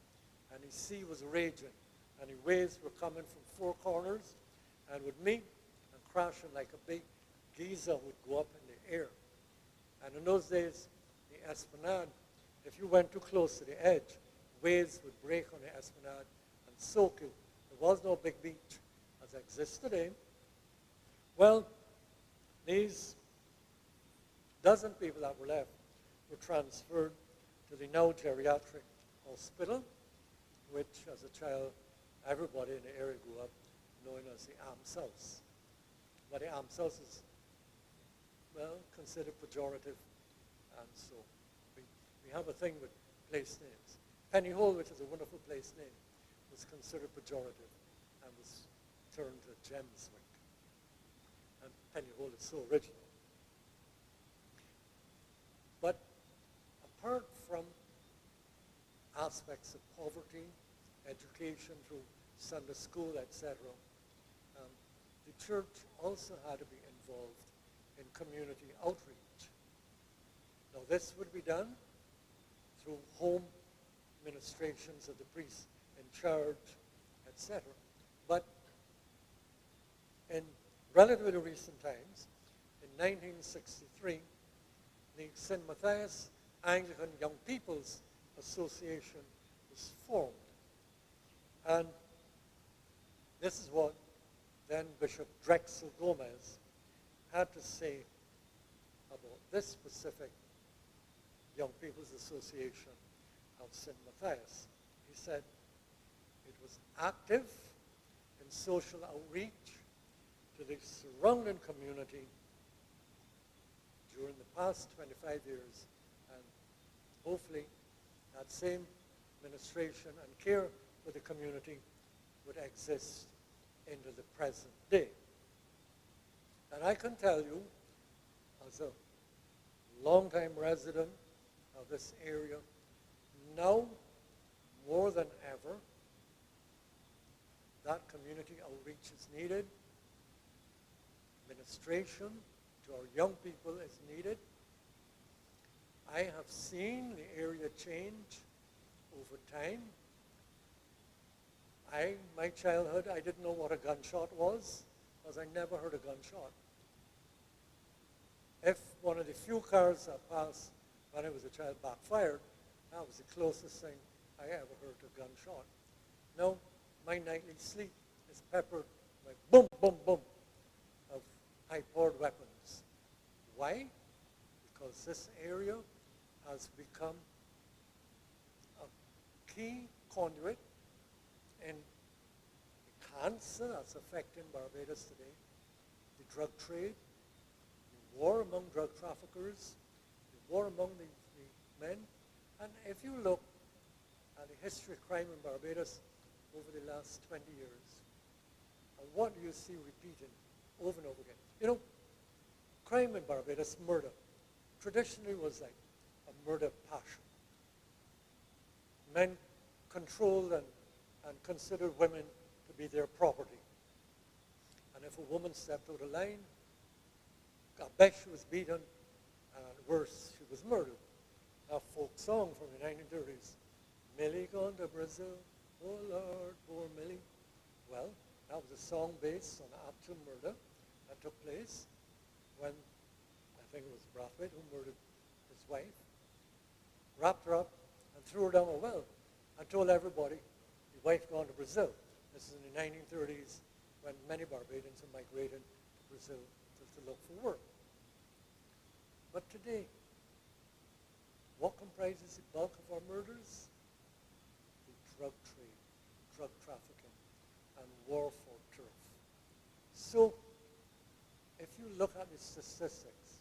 and the sea was raging, and the waves were coming from 4 corners and would meet and crashing like a big geyser would go up in the air. And in those days, the Esplanade, if you went too close to the edge, waves would break on the Esplanade and soak you. There was no big beach as exists today. Well, these dozen people that were left were transferred to the now geriatric hospital, which as a child, everybody in the area grew up knowing as the almshouse. But the almshouse is, well, considered pejorative, and so we have a thing with place names. Penny Hole, which is a wonderful place name, was considered pejorative and was turned to Gemswick. And Penny Hole is so original. But apart from aspects of poverty, education through Sunday school, etc., the church also had to be involved in community outreach. Now this would be done through home ministrations of the priests in charge, etc. But in relatively recent times, in 1963, the St. Matthias Anglican Young People's Association was formed. And this is what then Bishop Drexel Gomez had to say about this specific Young People's Association of St. Matthias. He said it was active in social outreach to the surrounding community during the past 25 years, and hopefully that same administration and care for the community would exist into the present day. And I can tell you, as a longtime resident of this area, now more than ever, that community outreach is needed. Administration to our young people is needed. I have seen the area change over time. My childhood, I didn't know what a gunshot was, because I never heard a gunshot. If one of the few cars that passed when I was a child backfired, that was the closest thing I ever heard to a gunshot. Now, my nightly sleep is peppered by boom, boom, boom of high-powered weapons. Why? Because this area has become a key conduit in the cancer that's affecting Barbados today, the drug trade, the war among drug traffickers, the war among the men. And if you look at the history of crime in Barbados over the last 20 years, and what do you see repeating over and over again? You know, crime in Barbados, murder, traditionally was like a murder passion. Men controlled and considered women to be their property. And if a woman stepped out of line, I bet she was beaten, and worse, she was murdered. A folk song from the 1930s, Millie gone to Brazil, oh Lord, poor Millie. Well, that was a song based on an actual murder that took place when, I think it was Brathwaite who murdered his wife, wrapped her up and threw her down a well and told everybody the wife gone to Brazil. This is in the 1930s when many Barbadians had migrated to Brazil to look for work. But today, what comprises the bulk of our murders? The drug trade, drug trafficking, and war for turf. So, if you look at the statistics,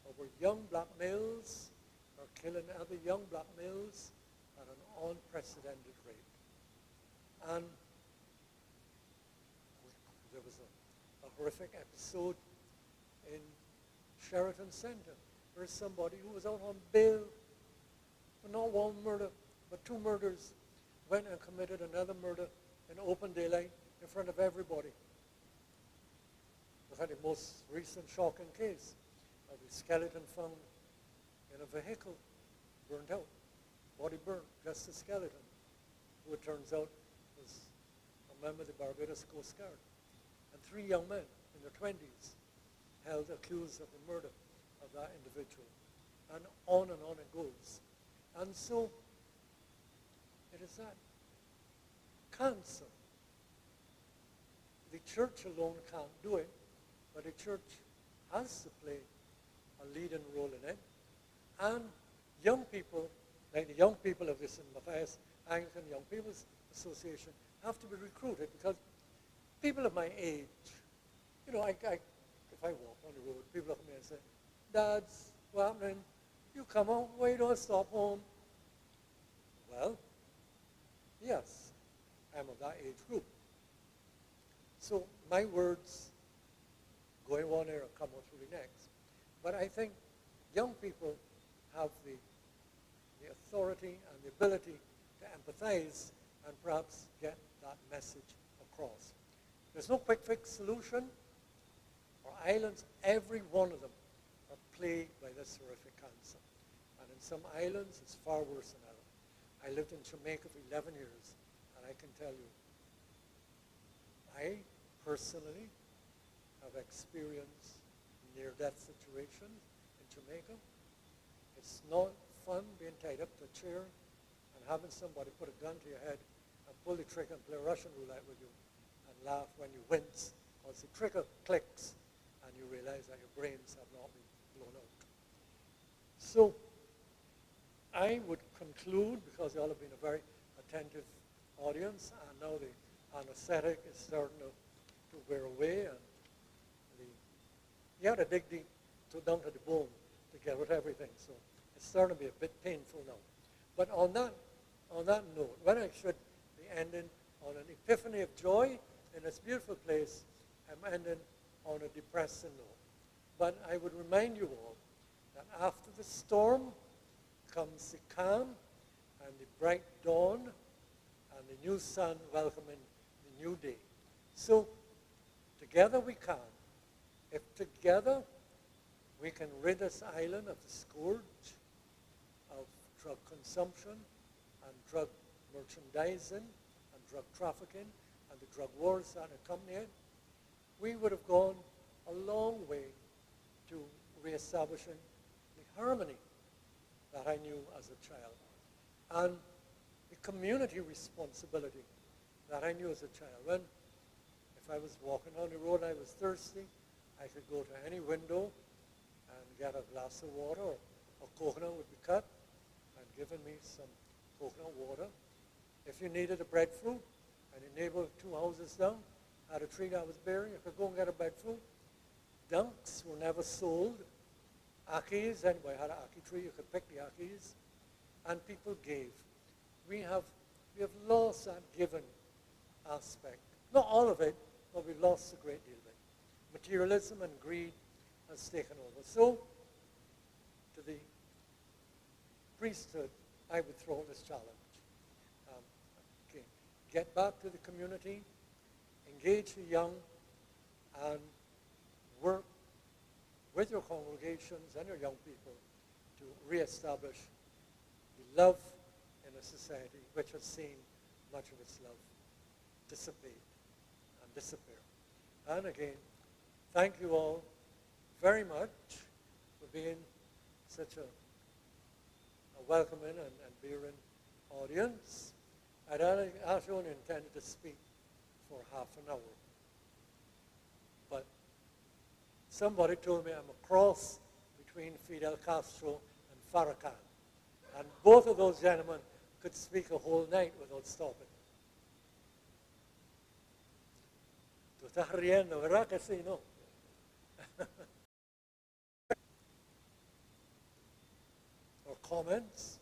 our young black males are killing other young black males at an unprecedented rate. And there was a horrific episode in Sheraton Center where somebody who was out on bail for not one murder, but two murders, went and committed another murder in open daylight in front of everybody. We had the most recent shocking case of the skeleton found in a vehicle, burned out, body burnt, just a skeleton, who it turns out was a member of the Barbados Coast Guard. And three young men in their 20s held accused of the murder of that individual. And on it goes. And so, it is that cancer. The church alone can't do it, but the church has to play a leading role in it. And young people, like the young people of the St.Matthias Anglican Young People's Association, have to be recruited, because people of my age, you know, if I walk on the road, people look at me and say, Dads, what happening? You come home, why you don't stop home? Well, yes, I'm of that age group. So my words go in one ear and come out through the next. But I think young people have the authority and the ability to empathize and perhaps get that message across. There's no quick fix solution. Our islands, every one of them, are plagued by this horrific cancer. And in some islands, it's far worse than others. I lived in Jamaica for 11 years, and I can tell you, I personally have experienced near-death situations in Jamaica. It's not fun being tied up to a chair and having somebody put a gun to your head and pull the trigger and play Russian roulette with you and laugh when you wince, because the trigger clicks and you realize that your brains have not been blown out. So I would conclude, because you all have been a very attentive audience, and now the anesthetic is starting to wear away, and you have to dig deep down to the bone to get at everything. So it's starting to be a bit painful now. But on that note, when I should be ending on an epiphany of joy in this beautiful place, I'm ending on a depressing note. But I would remind you all that after the storm comes the calm and the bright dawn and the new sun welcoming the new day. So together we can. If together we can rid this island of the scourge of drug consumption and drug merchandising and drug trafficking and the drug wars that accompany it, we would have gone a long way to reestablishing the harmony that I knew as a child and the community responsibility that I knew as a child. When, if I was walking down the road and I was thirsty, I could go to any window and get a glass of water, or a coconut would be cut and given me some coconut water. If you needed a breadfruit, and your neighbor 2 houses down had a tree that was bearing, you could go and get a breadfruit. Dunks were never sold. Akis, anybody had an aki tree, you could pick the akis, and people gave. We have lost that giving aspect. Not all of it, but we've lost a great deal of it. Materialism and greed has taken over. So, to the priesthood, I would throw this challenge. Okay. Get back to the community, engage the young, and work with your congregations and your young people to reestablish the love in a society which has seen much of its love dissipate and disappear. And again, thank you all very much for being such a welcoming and bearing audience. I actually only intended to speak for half an hour. But somebody told me I'm a cross between Fidel Castro and Farrakhan. And both of those gentlemen could speak a whole night without stopping. Tú estás riendo, ¿verdad que sí, no? Or comments?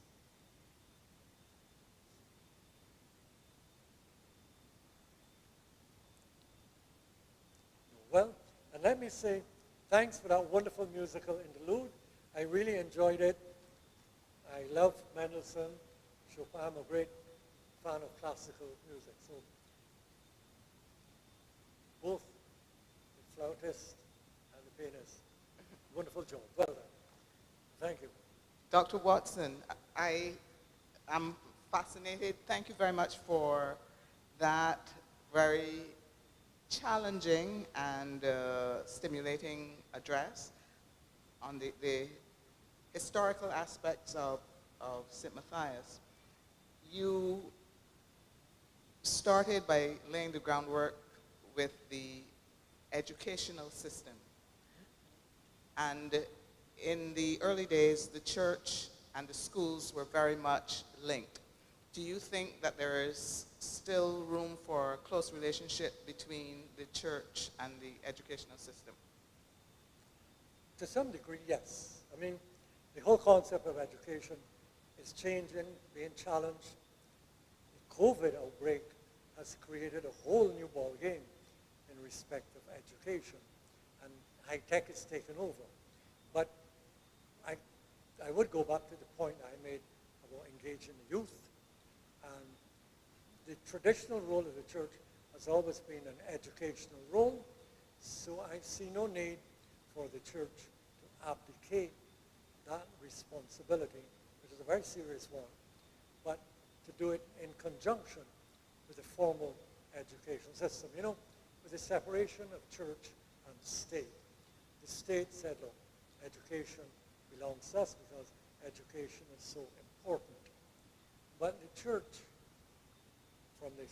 Well, and let me say thanks for that wonderful musical interlude. I really enjoyed it. I love Mendelssohn, Chopin. I'm a great fan of classical music. So both the flautist and the pianist, wonderful job. Well done. Thank you. Dr. Watson, I am fascinated. Thank you very much for that very challenging and stimulating address on the historical aspects of St. Matthias. You started by laying the groundwork with the educational system. And in the early days, the church and the schools were very much linked. Do you think that there is still room for a close relationship between the church and the educational system? To some degree, yes. I mean, the whole concept of education is changing, being challenged. The COVID outbreak has created a whole new ball game in respect of education, and high tech is taken over. But I would go back to the point I made about engaging the youth. And the traditional role of the church has always been an educational role, so I see no need for the church to abdicate that responsibility, which is a very serious one, but to do it in conjunction with the formal education system. You know, with the separation of church and state, the state said, look, education belongs to us because education is so important. But the church, from the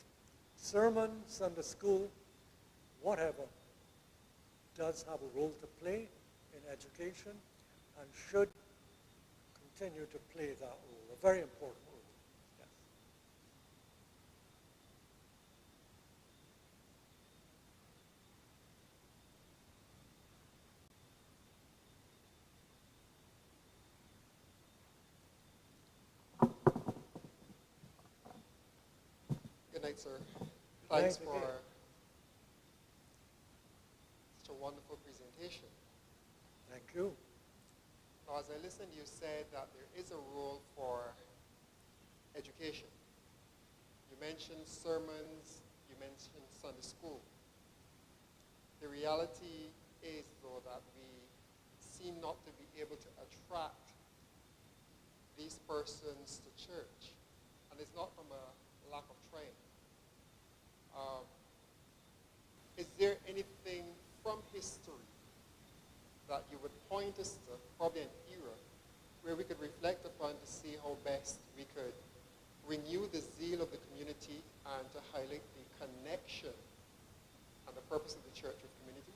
sermon, Sunday school, whatever, does have a role to play in education and should continue to play that role, a very important role. Yes. Good night, sir. Good Thanks night for again. such a wonderful presentation. Thank you. Now, as I listened, you said that there is a role for education. You mentioned sermons, you mentioned Sunday school. The reality is, though, that we seem not to be able to attract these persons to church. And it's not from a lack of training. Is there anything from history that you would point us to, probably an era, where we could reflect upon to see how best we could renew the zeal of the community and to highlight the connection and the purpose of the church with community?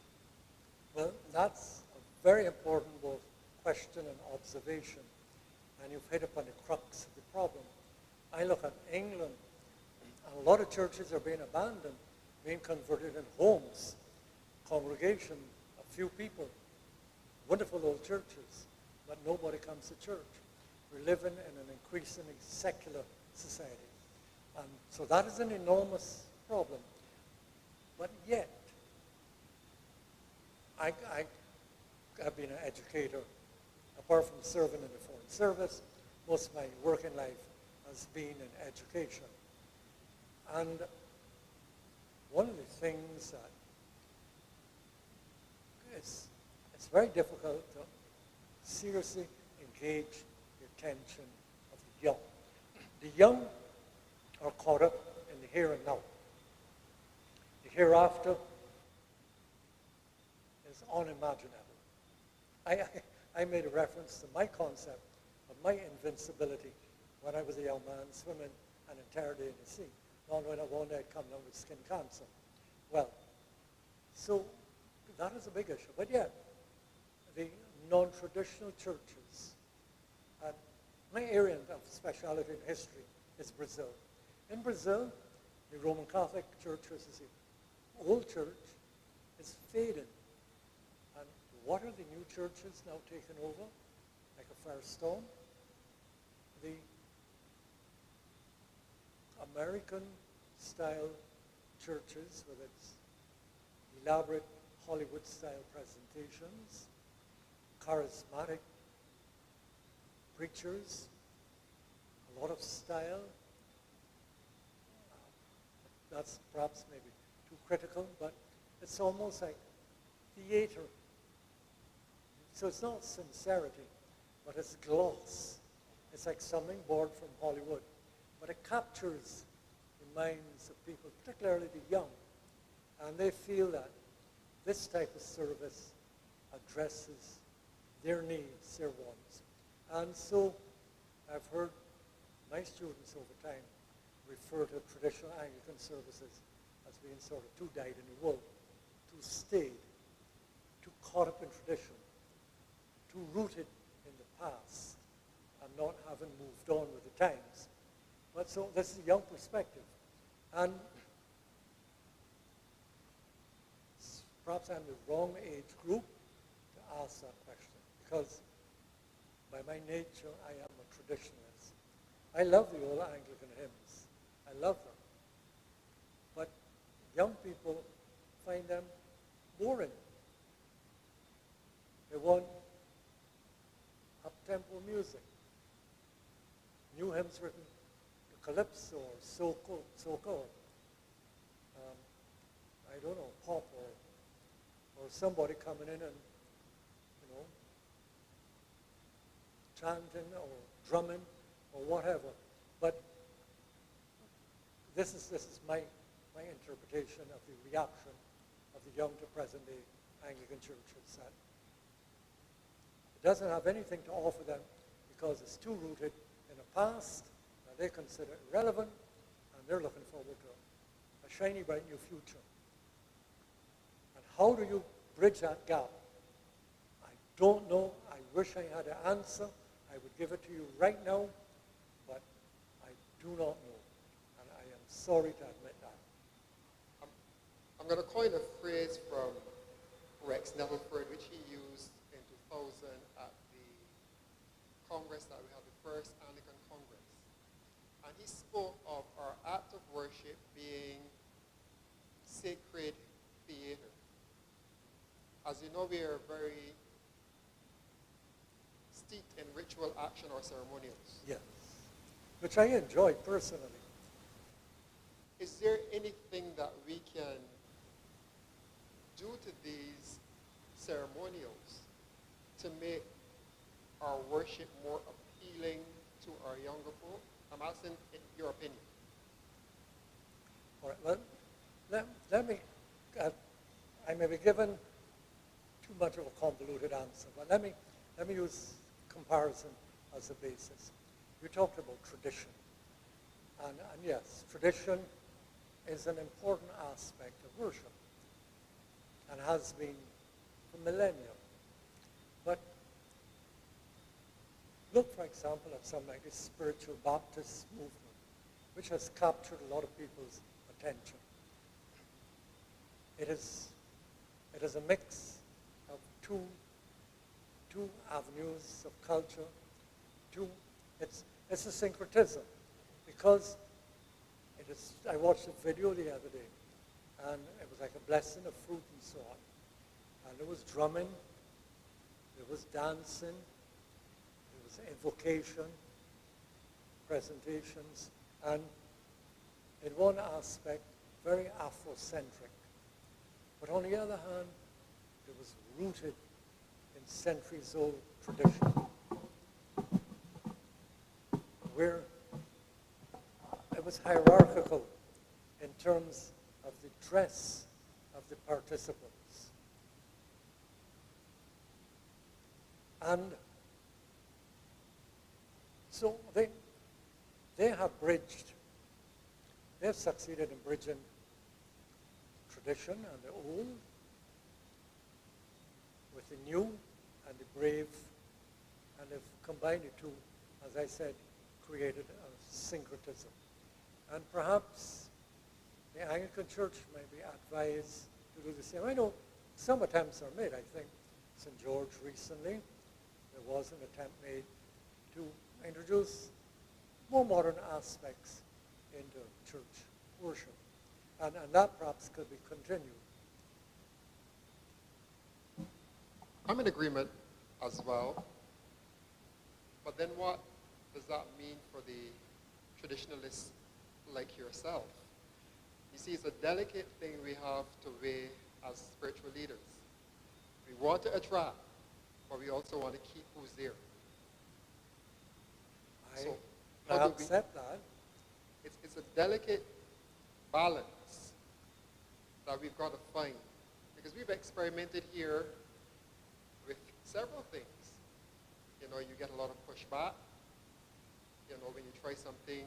Well, that's a very important both question and observation, and you've hit upon the crux of the problem. I look at England, and a lot of churches are being abandoned, being converted in homes, congregation, a few people, wonderful old churches, but nobody comes to church. We're living in an increasingly secular society. And so that is an enormous problem. But yet, I have been an educator, apart from serving in the Foreign Service. Most of my working life has been in education. And one of the things that it's very difficult to seriously engage the attention of the young. The young are caught up in the here and now. The hereafter is unimaginable. I made a reference to my concept of my invincibility when I was a young man swimming an entire day in the sea. Not when I one day I'd come down with skin cancer. Well, so that is a big issue. But yet, the non-traditional churches, and my area of speciality in history is Brazil. In Brazil, the Roman Catholic Church, which is the old church, is fading. And what are the new churches now taking over? Like a Firestone? The American-style churches with its elaborate Hollywood-style presentations, charismatic preachers, a lot of style. That's perhaps maybe too critical, but it's almost like theater. So it's not sincerity, but it's gloss. It's like something borrowed from Hollywood. But it captures the minds of people, particularly the young, and they feel that this type of service addresses their needs, their wants. And so I've heard my students over time refer to traditional Anglican services as being sort of too dyed in the wool, too staid, too caught up in tradition, too rooted in the past, and not having moved on with the times. But so this is a young perspective. And perhaps I'm the wrong age group to ask that question, because by my nature, I am a traditionalist. I love the old Anglican hymns. I love them. But young people find them boring. They want up-tempo music, new hymns written to calypso or soca, I don't know, pop or somebody coming in and, chanting or drumming or whatever. But this is my interpretation of the reaction of the young to present day Anglican churches, that it doesn't have anything to offer them because it's too rooted in the past that they consider irrelevant, and they're looking forward to a shiny, bright new future. And how do you bridge that gap? I don't know. I wish I had an answer. I I would give it to you right now, but I do not know. And I am sorry to admit that. I'm going to coin a phrase from Rex Nettleford, which he used in 2000 at the Congress that we had, the first Anglican Congress. And he spoke of our act of worship being sacred theater. As you know, we are very steeped in ritual action or ceremonials. Yes, which I enjoy personally. Is there anything that we can do to these ceremonials to make our worship more appealing to our younger folk? I'm asking your opinion. All right, well, let me, I may be given too much of a convoluted answer, but let me use comparison as a basis. You talked about tradition. And yes, tradition is an important aspect of worship and has been for millennia. But look, for example, at something like the spiritual Baptist movement, which has captured a lot of people's attention. It is a mix of two avenues of culture. It's a syncretism, because it is. I watched a video the other day, and it was like a blessing of fruit and so on. And there was drumming, there was dancing, there was invocation, presentations, and in one aspect, very Afrocentric. But on the other hand, it was rooted in centuries-old tradition, where it was hierarchical in terms of the dress of the participants. And so they have succeeded in bridging tradition and the old with the new and the brave, and they've combined the two, as I said, created a syncretism. And perhaps the Anglican Church may be advised to do the same. I know some attempts are made. I think St. George recently, there was an attempt made to introduce more modern aspects into church worship. And that perhaps could be continued. I'm in agreement as well. But then what does that mean for the traditionalists like yourself? You see, it's a delicate thing we have to weigh as spiritual leaders. We want to attract, but we also want to keep who's there. I accept that. It's a delicate balance that we've got to find. Because we've experimented here with several things. You know, you get a lot of pushback. You know, when you try something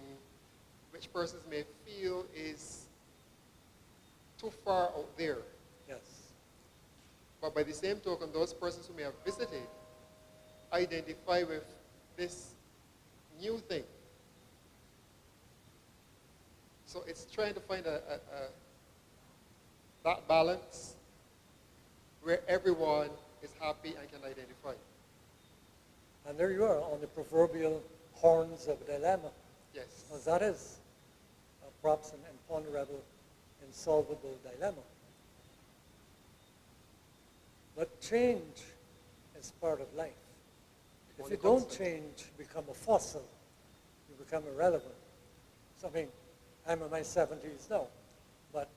which persons may feel is too far out there. Yes. But by the same token, those persons who may have visited identify with this new thing. So it's trying to find that balance where everyone is happy and can identify. And there you are on the proverbial horns of a dilemma. Yes. Well, that is perhaps an imponderable, insolvable dilemma. But change is part of life. If you don't change, you become a fossil. You become irrelevant. So, I mean, I'm in my 70s now, but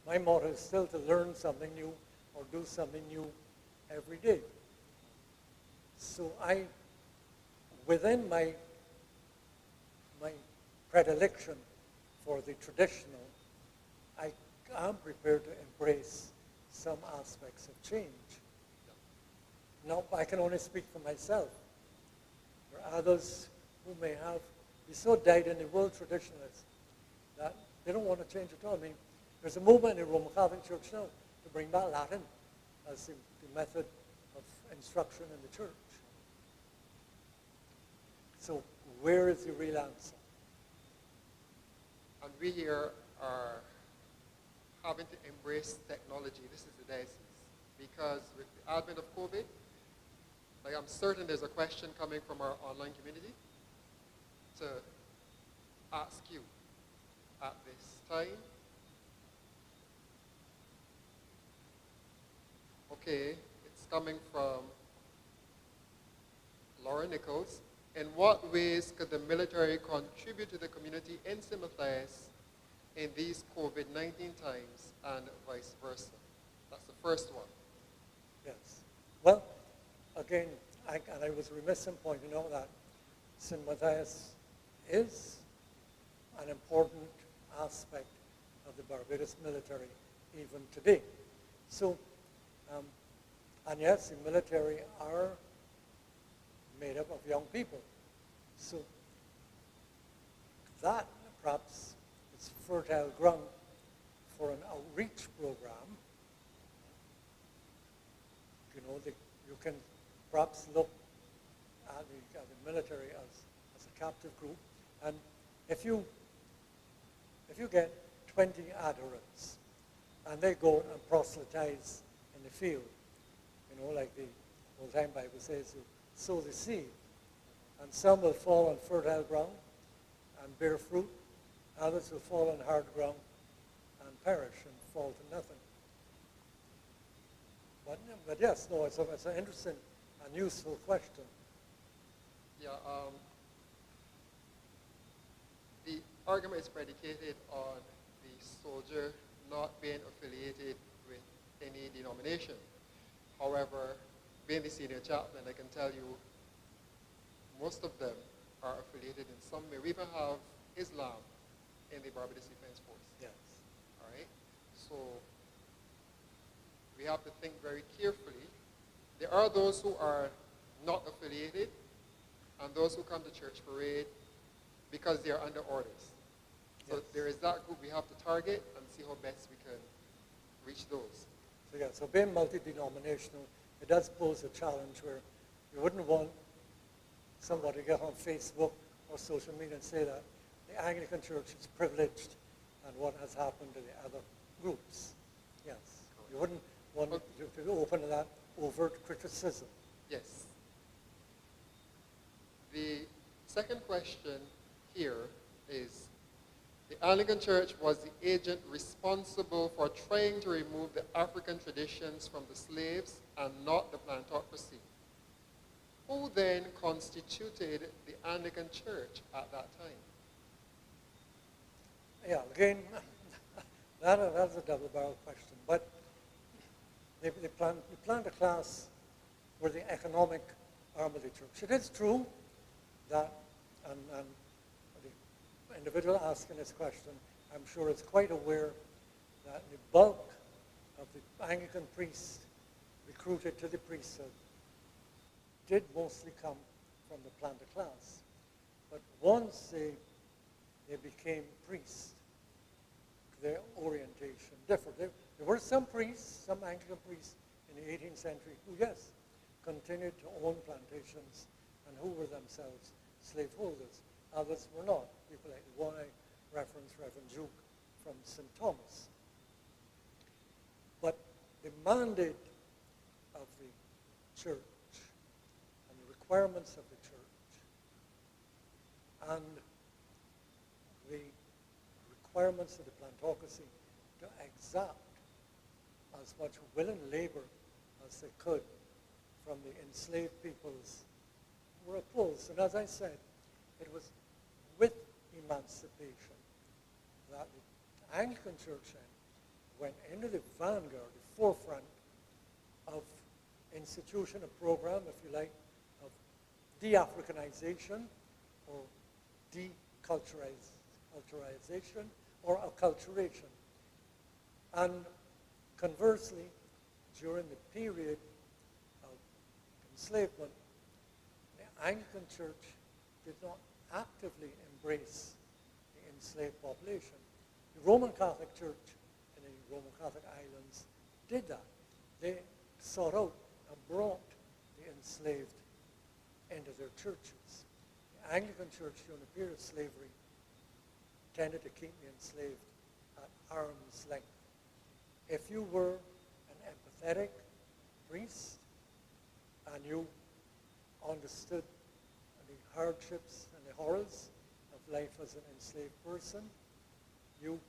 my motto is still to learn something new or do something new every day. So within my predilection for the traditional, I am prepared to embrace some aspects of change. Now, I can only speak for myself. There are others who may be so dyed in the world traditionalists that they don't want to change at all. I mean, there's a movement in the Roman Catholic Church now to bring back Latin as the method of instruction in the church. So where is the real answer? And we here are having to embrace technology. This is the diocese. Because with the advent of COVID, like I'm certain there's a question coming from our online community to ask you at this time. Okay, it's coming from Laura Nichols. In what ways could the military contribute to the community in St. Matthias in these COVID-19 times and vice versa? That's the first one. Yes. Well, again, I was remiss in pointing out that St. Matthias is an important aspect of the Barbados military even today. So, and yes, the military are made up of young people. So that perhaps is fertile ground for an outreach program. You know, you can perhaps look at the military as a captive group, and if you get 20 adherents and they go and proselytize in the field, you know, like the old time Bible says, you sow the seed, and some will fall on fertile ground and bear fruit, others will fall on hard ground and perish and fall to nothing. But yes, no, it's an interesting and useful question. Yeah, the argument is predicated on the soldier not being affiliated with any denomination. However, being the senior chaplain, I can tell you most of them are affiliated in some way. We even have Islam in the Barbados Defense Force. Yes. All right? So we have to think very carefully. There are those who are not affiliated and those who come to church parade because they are under orders. So Yes. there is that group we have to target and see how best we can reach those. So yeah, so being multi-denominational, it does pose a challenge where you wouldn't want somebody to get on Facebook or social media and say that the Anglican Church is privileged and what has happened to the other groups. Yes. You wouldn't want to open to that overt criticism. Yes. The second question here is, the Anglican Church was the agent responsible for trying to remove the African traditions from the slaves and not the plantocracy. Who then constituted the Anglican Church at that time? Yeah, again, that's a double-barreled question. But they planned a class where the economic arm of the church. It is true that, and the individual asking this question, I'm sure is quite aware that the bulk of the Anglican priests recruited to the priesthood did mostly come from the planter class. But once they became priests, their orientation differed. There were some priests, some Anglican priests in the 18th century who, yes, continued to own plantations and who were themselves slaveholders. Others were not. People like the one I referenced, Reverend Duke from St. Thomas. But the mandate of the church and the requirements of the church and the requirements of the plantocracy to exact as much will and labor as they could from the enslaved peoples were opposed. And as I said, it was with emancipation that the Anglican Church then went into the vanguard, the forefront of institution, a program, if you like, of de-Africanization or deculturization or acculturation. And conversely, during the period of enslavement, the Anglican Church did not actively embrace the enslaved population. The Roman Catholic Church in the Roman Catholic islands did that. They sought out and brought the enslaved into their churches. Anglican Church during the period of slavery tended to keep me enslaved at arm's length. If you were an empathetic priest and you understood the hardships and the horrors of life as an enslaved person, you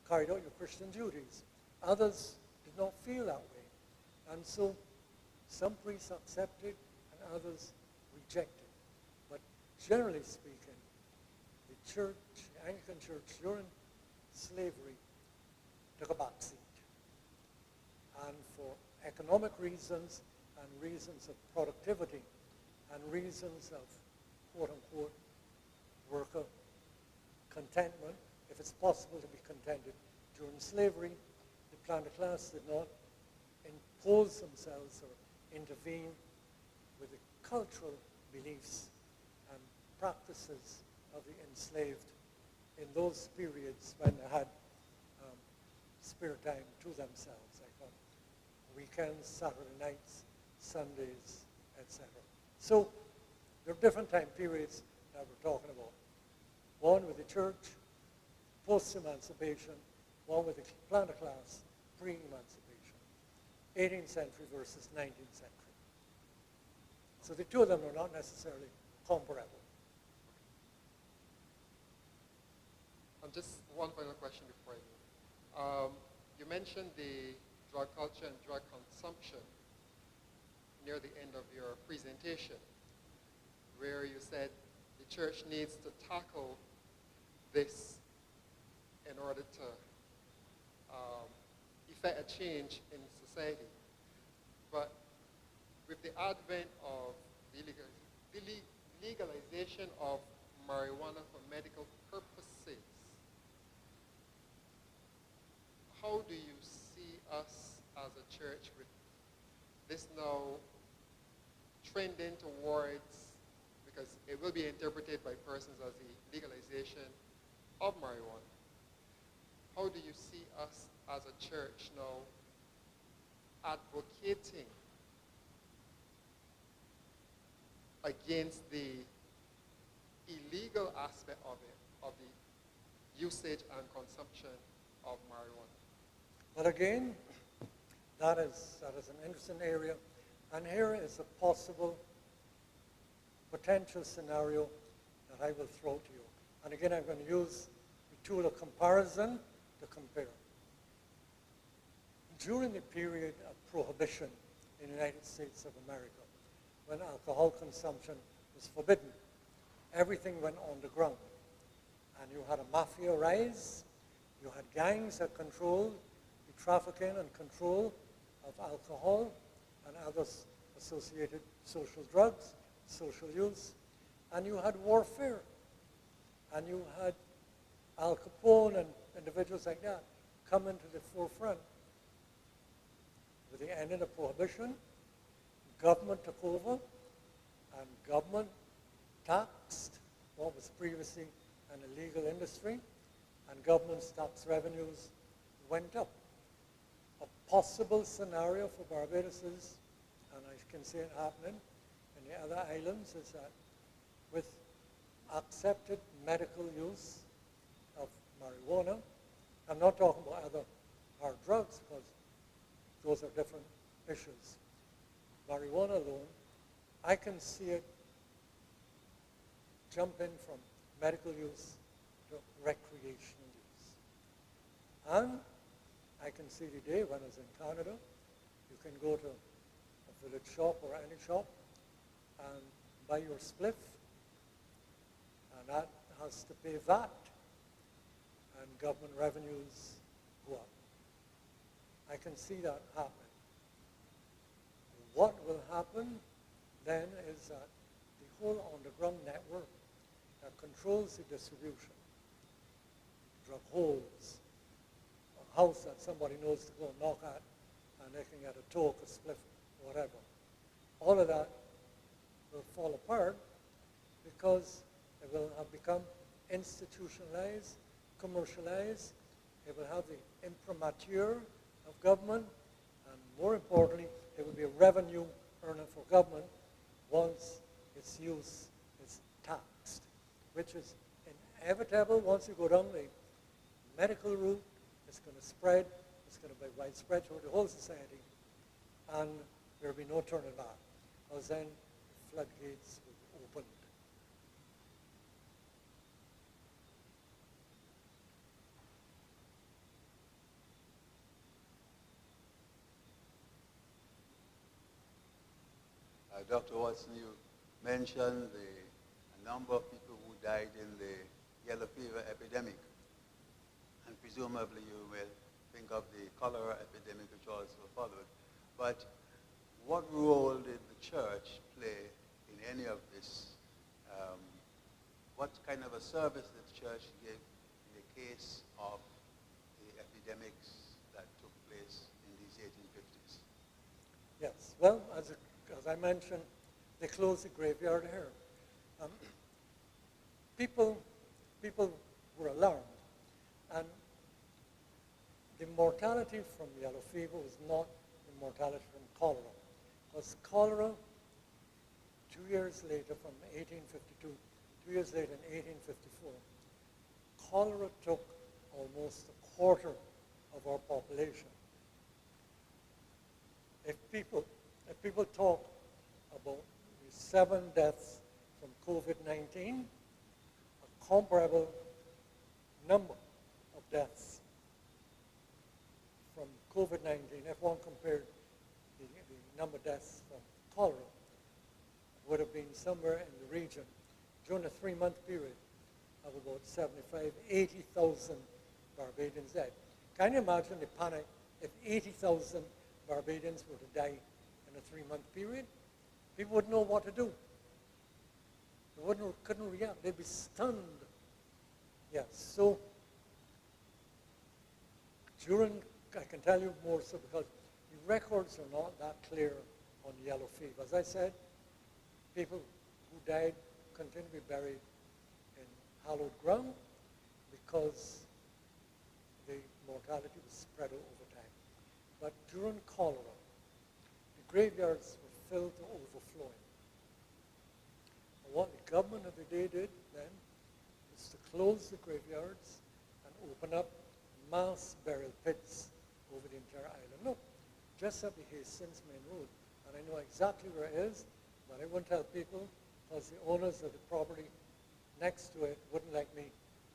carried out your Christian duties. Others did not feel that way. And so some priests accepted and others rejected. But generally speaking, the church, the Anglican Church during slavery took a back seat. And for economic reasons and reasons of productivity and reasons of quote-unquote worker contentment, if it's possible to be contented during slavery, the planter class did not impose themselves or intervene with the cultural beliefs and practices of the enslaved in those periods when they had spare time to themselves, like on weekends, Saturday nights, Sundays, etc. So there are different time periods that we're talking about. One with the church, post-emancipation, one with the planter class, pre-emancipation. 18th century versus 19th century. So the two of them are not necessarily comparable. Just one final question before I move. You mentioned the drug culture and drug consumption near the end of your presentation, where you said the church needs to tackle this in order to effect a change in society. But with the advent of the legalization of marijuana for medical purposes, how do you see us as a church with this now trending towards, because it will be interpreted by persons as the legalization of marijuana. How do you see us as a church now advocating against the illegal aspect of it, of the usage and consumption of marijuana? But again, that is an interesting area. And here is a possible potential scenario that I will throw to you. And again, I'm going to use the tool of comparison to compare. During the period of prohibition in the United States of America, when alcohol consumption was forbidden, everything went underground. And you had a mafia rise, you had gangs that controlled the trafficking and control of alcohol and other associated social drugs, social use, and you had warfare, and you had Al Capone and individuals like that come into the forefront. With the ending of prohibition, government took over, and government taxed what was previously an illegal industry, and government's tax revenues went up. A possible scenario for Barbados is, and I can see it happening in the other islands, is that with accepted medical use of marijuana, I'm not talking about other hard drugs because those are different issues. Marijuana alone, I can see it jumping from medical use to recreational use. And I can see the day when I was in Canada, you can go to a village shop or any shop and buy your spliff, and that has to pay VAT, and government revenues go up. I can see that happening. What will happen then is that the whole underground network that controls the distribution, drug holes, a house that somebody knows to go and knock at, and they can get a toke, a spliff, whatever. All of that will fall apart because it will have become institutionalized, commercialized. It will have the imprimatur of government, and more importantly, it will be a revenue earner for government once its use is tapped. which is inevitable once you go down the medical route. It's going to spread. It's going to be widespread through the whole society. And there will be no turning back. Because then the floodgates will be opened. Dr. Watson, you mentioned a number of people who died in the yellow fever epidemic. And presumably you will think of the cholera epidemic which also followed. But what role did the church play in any of this? What kind of a service did the church give in the case of the epidemics that took place in these 1850s? Yes, well, as I mentioned, they closed the graveyard here. People were alarmed, and the mortality from yellow fever was not the mortality from cholera. Because cholera, 2 years later, from 1852, 2 years later in 1854, cholera took almost a quarter of our population. If people talk about the 7 deaths from COVID-19, a comparable number of deaths from COVID-19, if one compared the number of deaths from cholera, it would have been somewhere in the region, during a 3-month period, of about 75, 80,000 Barbadians dead. Can you imagine the panic if 80,000 Barbadians were to die in a 3-month period? People wouldn't know what to do. They couldn't react. They'd be stunned. Yes, so I can tell you more so because the records are not that clear on yellow fever. As I said, people who died continue to be buried in hallowed ground because the mortality was spread over time. But during cholera, the graveyards were filled to overflowing. And what the government of the day did then was to close the graveyards and open up mass burial pits over the entire island. Look, just up the Hastings Main Road, and I know exactly where it is, but I won't tell people because the owners of the property next to it wouldn't like me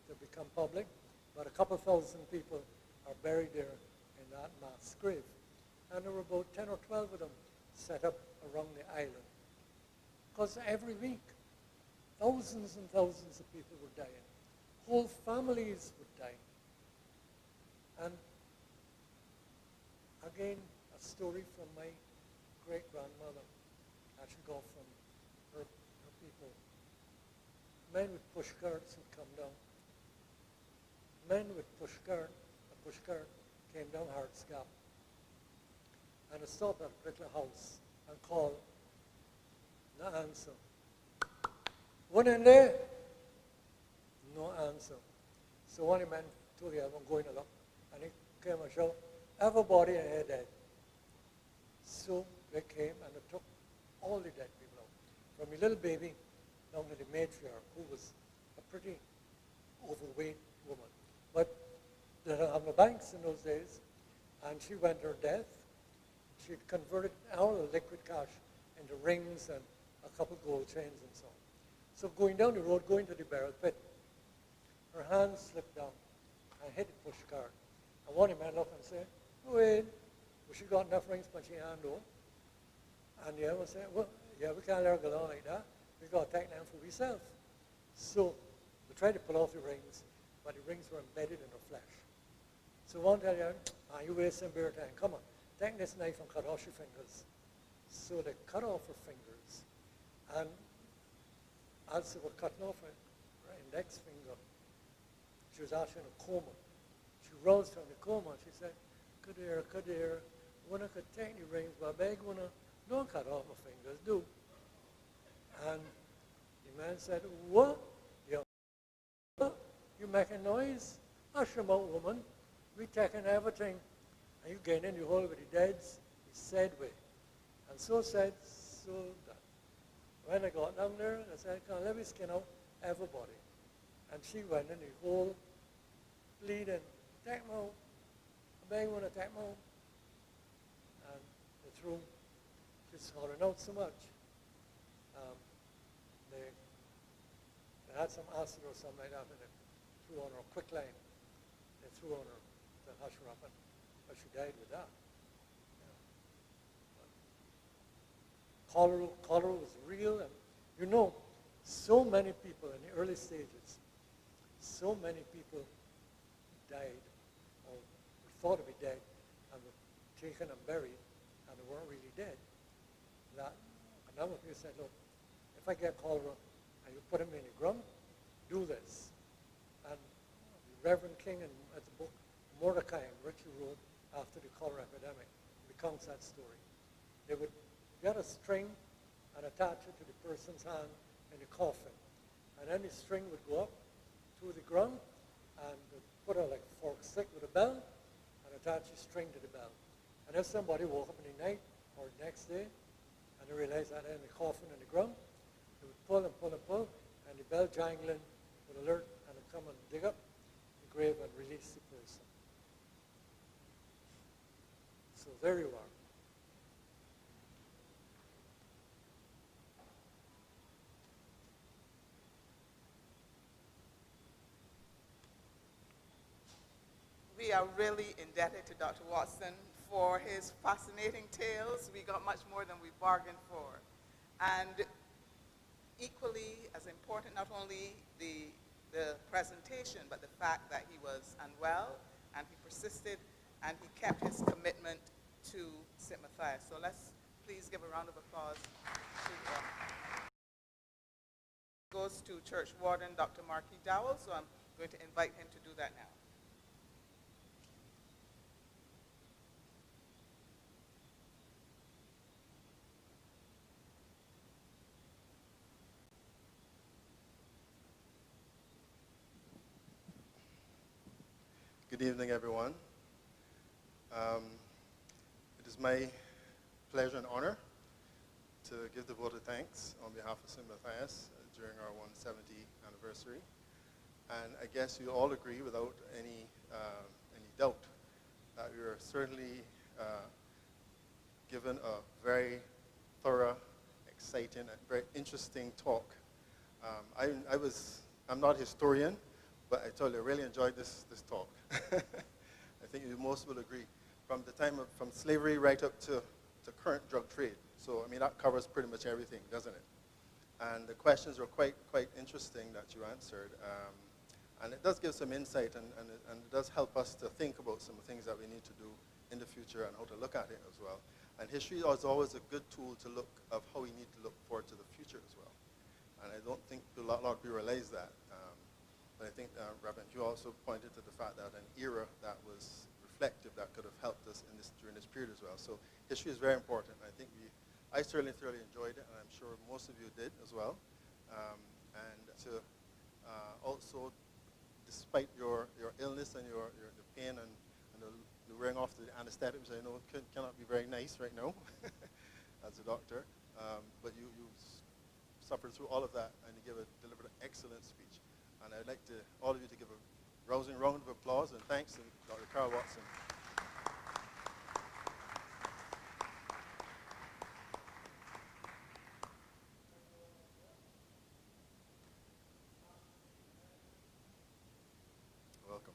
to become public, but a couple thousand people are buried there in that mass grave. And there were about 10 or 12 of them set up around the island. Because every week, thousands and thousands of people were dying. Whole families were dying. And again, a story from my great-grandmother, actually got from her people. Men with push carts would come down. Men with a push cart came down Hart's Gap. And I stopped at a particular house and called. No answer. One in there? No answer. So one of the men told the other one, going to look. And he came and showed, everybody in here dead. So they came and they took all the dead people out. From a little baby down to the matriarch, who was a pretty overweight woman. But they didn't have no banks in those days. And she went to her death. She'd converted all the liquid cash into rings and a couple gold chains and so on. So going down the road, going to the burial pit, her hand slipped down and hit the push cart. And one of the men looked and said, wait, well, she got enough rings when she hand over. And the other one said, well, yeah, we can't let her go on like that. We got to take them for ourselves. So we tried to pull off the rings, but the rings were embedded in her flesh. So one tell you, you wasting bare time. Come on, take this knife and cut off your fingers. So they cut off her fingers. And as they were cutting off her index finger, she was actually in a coma. She roused from the coma and she said, good dear, when I could take the rings, but I beg you, don't cut off my fingers, do. And the man said, what? You making noise? Hush your mouth, woman. We taking everything. And you getting in the hole with the deads? He said we. And so said, so done. When I got down there, I said, can I let me skin out everybody? And she went in the whole bleeding, Tecmo, I beg you want a Tecmo. And they threw, she's hollering out so much. They had some acid or something like that, and they threw on her a quick line. They threw on her to hush her up, and but she died with that. Cholera was real, and you know, so many people in the early stages, so many people died, or were thought to be dead, and were taken and buried, and they weren't really dead. That a number of people said, look, if I get cholera, and you put him in the ground, do this. And the Reverend King, at the book Mordecai and Richie wrote after the cholera epidemic, recounts that story. They would get a string and attach it to the person's hand in the coffin. And then the string would go up to the ground, and they'd put a like fork stick with a bell, and attach the string to the bell. And if somebody woke up in the night or the next day, and they realized that in the coffin in the ground, they would pull and pull and pull, and the bell jangling would alert, and they'd come and dig up the grave and release the person. So there you are. We are really indebted to Dr. Watson for his fascinating tales. We got much more than we bargained for. And equally as important, not only the presentation, but the fact that he was unwell, and he persisted, and he kept his commitment to St. Matthias. So let's please give a round of applause to goes to Church Warden Dr. Marquis Dowell, so I'm going to invite him to do that now. Good evening, everyone. It is my pleasure and honor to give the vote of thanks on behalf of St. Matthias during our 170th anniversary. And I guess you all agree without any doubt that we are certainly given a very thorough, exciting, and very interesting talk. I'm not a historian, but I told you, I really enjoyed this talk. I think you most will agree. From the time from slavery right up to current drug trade. So, I mean, that covers pretty much everything, doesn't it? And the questions were quite interesting that you answered. And it does give some insight, and it does help us to think about some things that we need to do in the future and how to look at it as well. And history is always a good tool to look of how we need to look forward to the future as well. And I don't think a lot of people realize that. But I think Reverend Hugh also pointed to the fact that an era that was reflective that could have helped us during this period as well. So history is very important. I think I certainly thoroughly enjoyed it, and I'm sure most of you did as well. And to also, despite your illness and the pain and the wearing off the anesthetic, which I know cannot be very nice right now as a doctor, but you suffered through all of that, and you delivered an excellent speech. And I'd like all of you to give a rousing round of applause and thanks to Dr. Karl Watson. Welcome.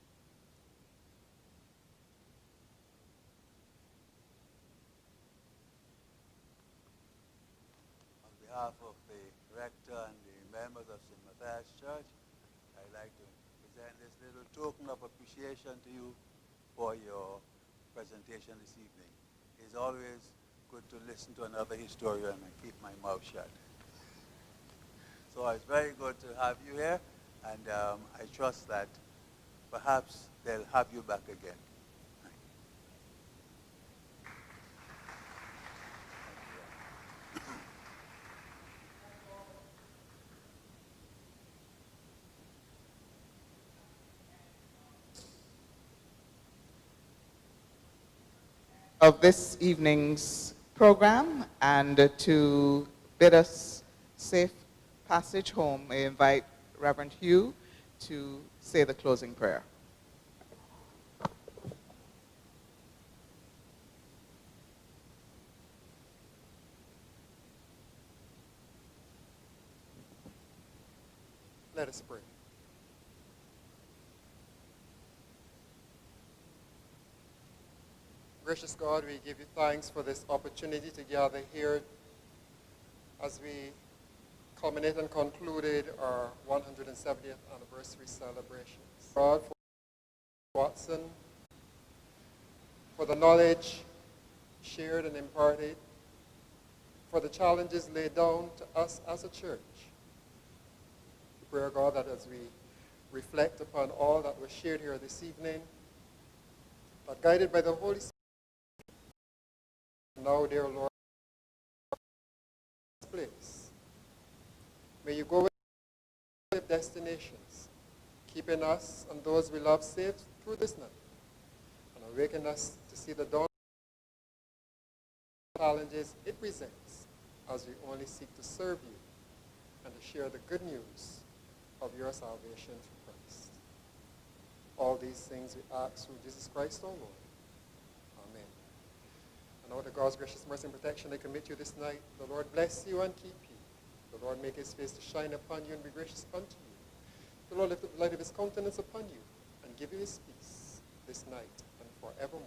On behalf of the rector and the members of St. Matthias Church, I'd like to present this little token of appreciation to you for your presentation this evening. It's always good to listen to another historian and keep my mouth shut. So it's very good to have you here, and I trust that perhaps they'll have you back again. Of this evening's program, and to bid us safe passage home, I invite Reverend Hugh to say the closing prayer. Let us pray. Gracious God, we give you thanks for this opportunity to gather here as we culminate and concluded our 170th anniversary celebrations. God, for Watson, for the knowledge shared and imparted, for the challenges laid down to us as a church. We pray, God, that as we reflect upon all that was shared here this evening, but guided by the Holy Spirit, now, dear Lord, place. May you go with destinations, keeping us and those we love safe through this night, and awaken us to see the dawn challenges it presents as we only seek to serve you and to share the good news of your salvation through Christ. All these things we ask through Jesus Christ our Lord. Amen. And out of God's gracious mercy and protection, I commit you this night. The Lord bless you and keep you. The Lord make his face to shine upon you and be gracious unto you. The Lord lift up the light of his countenance upon you and give you his peace this night and forevermore.